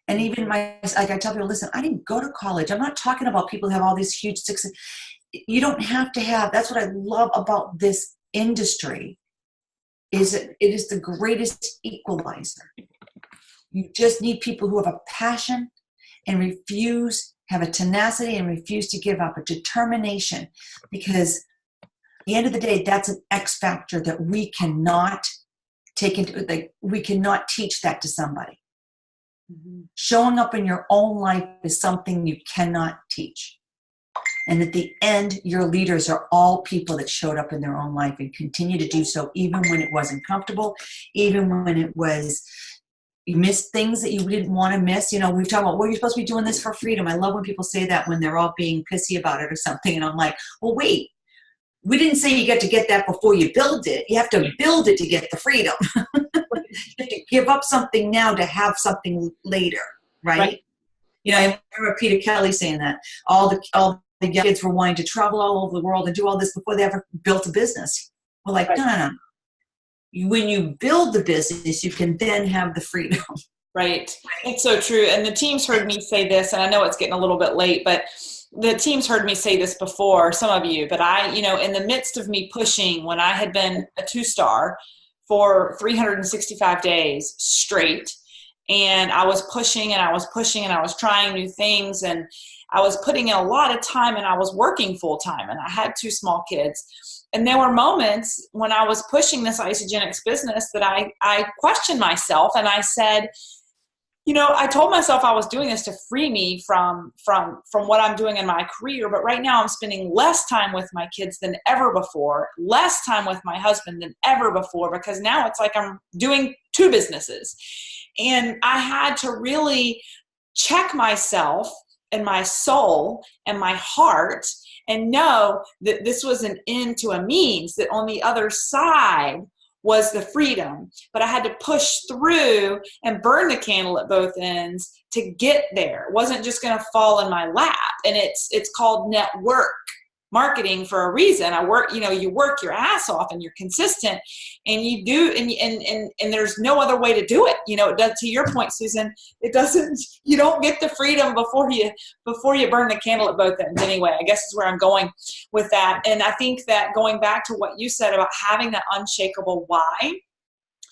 And even like I tell people, listen, I didn't go to college. I'm not talking about people who have all these huge success. You don't have to have, that's what I love about this industry, is it is the greatest equalizer. You just need people who have a passion and have a tenacity and refuse to give up, a determination, because at the end of the day, that's an X factor that we cannot take into, like, we cannot teach that to somebody. Mm-hmm. Showing up in your own life is something you cannot teach. And at the end, your leaders are all people that showed up in their own life and continue to do so, even when it wasn't comfortable, even when it was, you missed things that you didn't want to miss. You know, we've talked about, well, you're supposed to be doing this for freedom. I love when people say that when they're all being pissy about it or something. And I'm like, well, wait, we didn't say you got to get that before you build it. You have to build it to get the freedom. You have to give up something now to have something later, right? You know, I remember Peter Kelly saying that all the kids were wanting to travel all over the world and do all this before they ever built a business. We're like, no. When you build the business, you can then have the freedom. Right. It's so true. And the team's heard me say this, and I know it's getting a little bit late, but the team's heard me say this before, some of you, but in the midst of me pushing, when I had been a 2-star for 365 days straight, and I was pushing and I was pushing and I was trying new things, and I was putting in a lot of time, and I was working full time, and I had 2 small kids. And there were moments when I was pushing this Isagenix business that I questioned myself, and I said, I told myself I was doing this to free me from what I'm doing in my career, but right now I'm spending less time with my kids than ever before, less time with my husband than ever before, because now it's like I'm doing 2 businesses. And I had to really check myself and my soul and my heart and know that this was an end to a means, that on the other side was the freedom. But I had to push through and burn the candle at both ends to get there. It wasn't just going to fall in my lap. And it's called network marketing for a reason. You work your ass off and you're consistent, and you do, and there's no other way to do it. It does, to your point, Susan, you don't get the freedom before you burn the candle at both ends. Anyway, I guess is where I'm going with that. And I think that going back to what you said about having that unshakable why,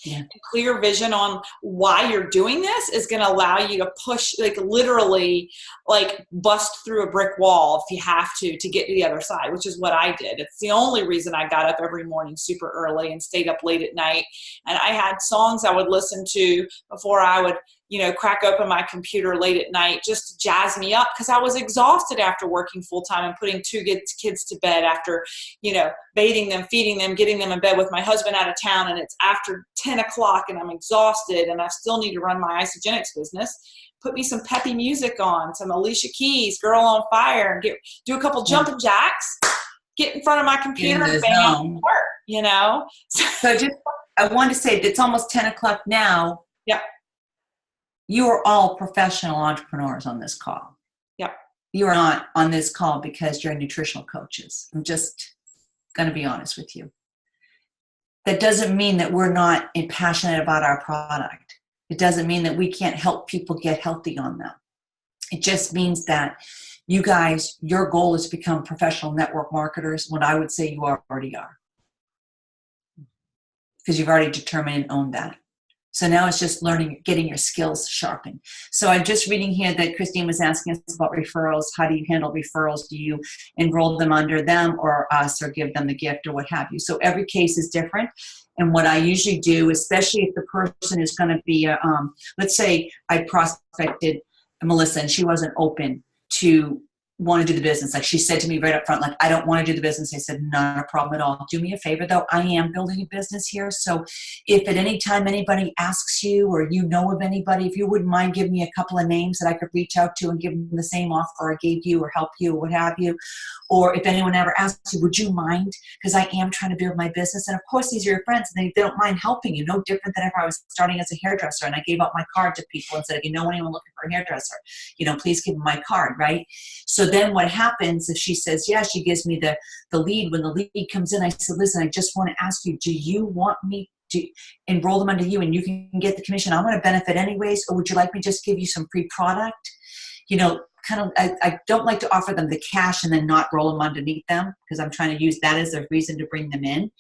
Yeah. And clear vision on why you're doing this is going to allow you to push, like literally like bust through a brick wall if you have to get to the other side, which is what I did. It's the only reason I got up every morning super early and stayed up late at night. And I had songs I would listen to before I would, you know, crack open my computer late at night just to jazz me up, because I was exhausted after working full time and putting 2 kids to bed after, you know, bathing them, feeding them, getting them in bed with my husband out of town, and it's after 10 o'clock and I'm exhausted and I still need to run my Isogenics business. Put me some peppy music on, some Alicia Keys, Girl on Fire, and do a couple jumping jacks, get in front of my computer and bang, work, you know? So I wanted to say, it's almost 10 o'clock now. Yeah. You are all professional entrepreneurs on this call. Yep. You are not on this call because you're nutritional coaches. I'm just going to be honest with you. That doesn't mean that we're not passionate about our product. It doesn't mean that we can't help people get healthy on them. It just means that you guys, your goal is to become professional network marketers, when I would say you already are. Because you've already determined and owned that. So now it's just learning, getting your skills sharpened. So I'm just reading here that Christine was asking us about referrals. How do you handle referrals? Do you enroll them under them or us, or give them the gift, or what have you? So every case is different. And what I usually do, especially if the person is going to be, let's say I prospected Melissa and she wasn't open to want to do the business. Like she said to me right up front, like, I don't want to do the business. I said, not a problem at all. Do me a favor though. I am building a business here. So if at any time anybody asks you, or you know of anybody, if you wouldn't mind giving me a couple of names that I could reach out to and give them the same offer I gave you, or help you, or what have you. Or if anyone ever asks you, would you mind? Because I am trying to build my business. And of course, these are your friends and they don't mind helping you. No different than if I was starting as a hairdresser and I gave out my card to people and said, if you know anyone looking for a hairdresser, you know, please give them my card, right? So then what happens if she says, yeah, she gives me the lead. When the lead comes in, I said, listen, I just want to ask you, do you want me to enroll them under you and you can get the commission? I want to benefit anyways. Or would you like me to just give you some free product? You know, kind of, I don't like to offer them the cash and then not roll them underneath them, because I'm trying to use that as a reason to bring them in.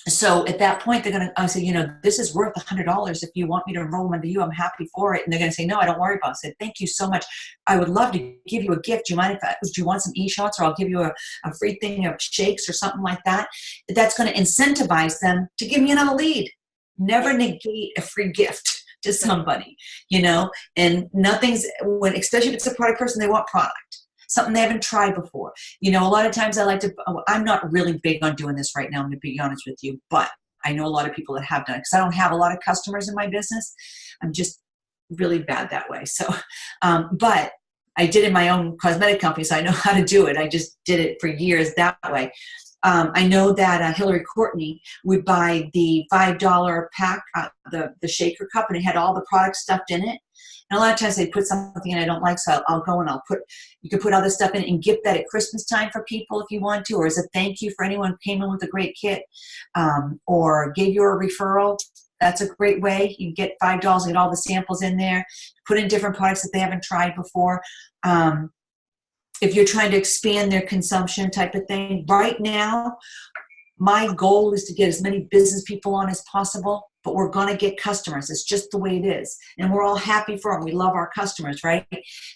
So at that point, they're going to, I say, you know, this is worth $100. If you want me to enroll them under you, I'm happy for it. And they're going to say, no, I don't worry about it. I said, thank you so much. I would love to give you a gift. Do you mind do you want some e-shots, or I'll give you a free thing of shakes or something like that? That's going to incentivize them to give me another lead. Never negate a free gift to somebody, you know, and nothing's, when, especially if it's a product person, they want product. Something they haven't tried before. You know, a lot of times I'm not really big on doing this right now, I'm going to be honest with you, but I know a lot of people that have done it, because I don't have a lot of customers in my business. I'm just really bad that way. So, but I did in my own cosmetic company, so I know how to do it. I just did it for years that way. I know that Hillary Courtney would buy the $5 pack, the shaker cup, and it had all the product stuffed in it. And a lot of times they put something in I don't like, so I'll go and you can put other stuff in it and gift that at Christmas time for people if you want to, or as a thank you for anyone who came in with a great kit, or gave you a referral. That's a great way. You get $5 and get all the samples in there, put in different products that they haven't tried before. If you're trying to expand their consumption type of thing, right now, my goal is to get as many business people on as possible, but we're going to get customers. It's just the way it is. And we're all happy for them. We love our customers, right?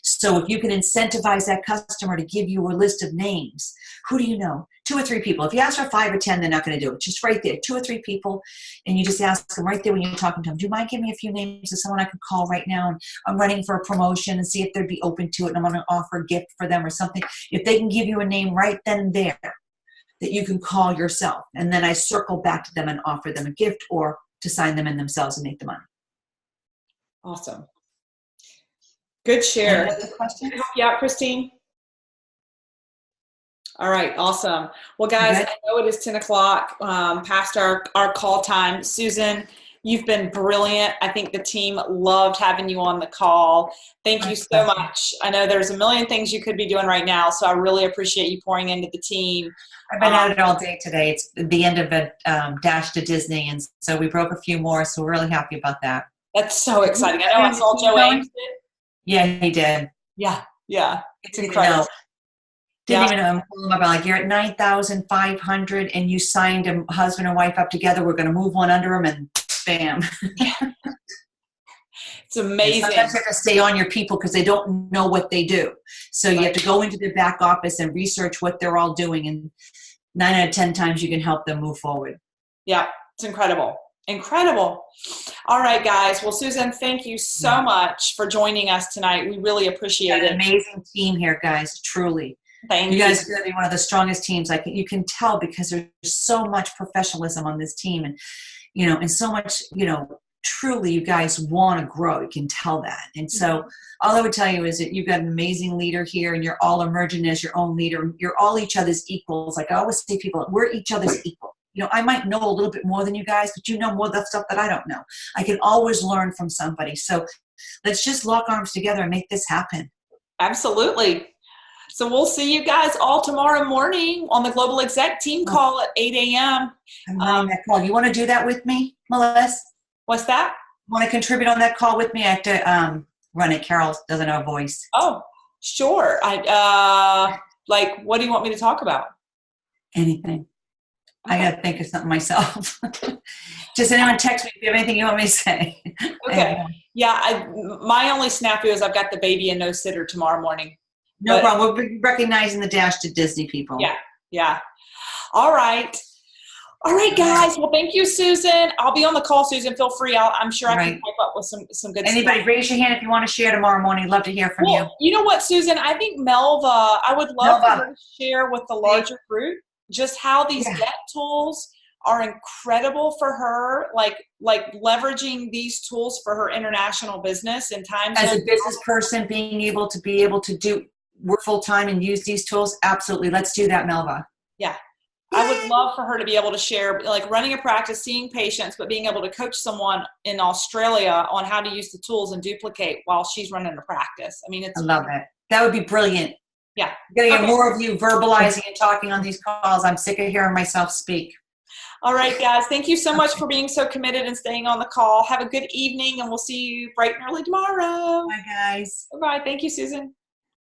So if you can incentivize that customer to give you a list of names, who do you know? 2 or 3 people. If you ask for 5 or 10, they're not going to do it. Just right there, 2 or 3 people, and you just ask them right there when you're talking to them, do you mind giving me a few names of someone I could call right now? And I'm running for a promotion, and see if they'd be open to it, and I'm going to offer a gift for them or something. If they can give you a name right then and there that you can call yourself, and then I circle back to them and offer them a gift, or to sign them in themselves and make the money. Awesome. Good share. Can I help you out, Christine? All right, awesome. Well, guys, I know it is 10 o'clock, past our call time. Susan, you've been brilliant. I think the team loved having you on the call. Thank you so much. I know there's a million things you could be doing right now, so I really appreciate you pouring into the team. I've been at it all day today. It's the end of a dash to Disney, and so we broke a few more, so we're really happy about that. That's so exciting. I know I saw Joe Ames did. Yeah, he did. Yeah, it's incredible. Didn't even know about like you're at 9,500 and you signed a husband and wife up together. We're going to move one under them and bam. It's amazing. Sometimes you have to stay on your people because they don't know what they do. So you have to go into their back office and research what they're all doing. And 9 out of 10 times you can help them move forward. Yeah, it's incredible. Incredible. All right, guys. Well, Susan, thank you so much for joining us tonight. We really appreciate it. An amazing team here, guys. Truly. Thank you. You guys are going to be one of the strongest teams. You can tell because there's so much professionalism on this team, and and so much, truly you guys want to grow. You can tell that. And so all I would tell you is that you've got an amazing leader here, and you're all emerging as your own leader. You're all each other's equals. Like I always say, people, we're each other's equal. I might know a little bit more than you guys, but you know more of the stuff that I don't know. I can always learn from somebody. So let's just lock arms together and make this happen. Absolutely. So we'll see you guys all tomorrow morning on the Global Exec Team call at 8 a.m. That call. You want to do that with me, Melissa? What's that? Want to contribute on that call with me? I have to run it. Carol doesn't have a voice. Oh, sure. What do you want me to talk about? Anything. I got to think of something myself. Just anyone text me if you have anything you want me to say. Okay. Yeah. My only snafu is I've got the baby and no sitter tomorrow morning. No problem. We'll be recognizing the dash to Disney people. Yeah. Yeah. All right. All right, guys. Well, thank you, Susan. I'll be on the call, Susan. Feel free. I'm sure I can type up with some good Anybody, stuff. raise your hand if you want to share tomorrow morning. Love to hear from you. You know what, Susan? I think Melva, I would love for her to share with the larger group just how these debt tools are incredible for her, like leveraging these tools for her international business in times as a business person, being able to do work full time and use these tools. Absolutely. Let's do that, Melva. Yeah. I would love for her to be able to share, like running a practice, seeing patients, but being able to coach someone in Australia on how to use the tools and duplicate while she's running a practice. I mean, I love it. That would be brilliant. Yeah. Getting more of you verbalizing and talking on these calls. I'm sick of hearing myself speak. All right, guys. Thank you so much for being so committed and staying on the call. Have a good evening, and we'll see you bright and early tomorrow. Bye, guys. Bye-bye. Thank you, Susan.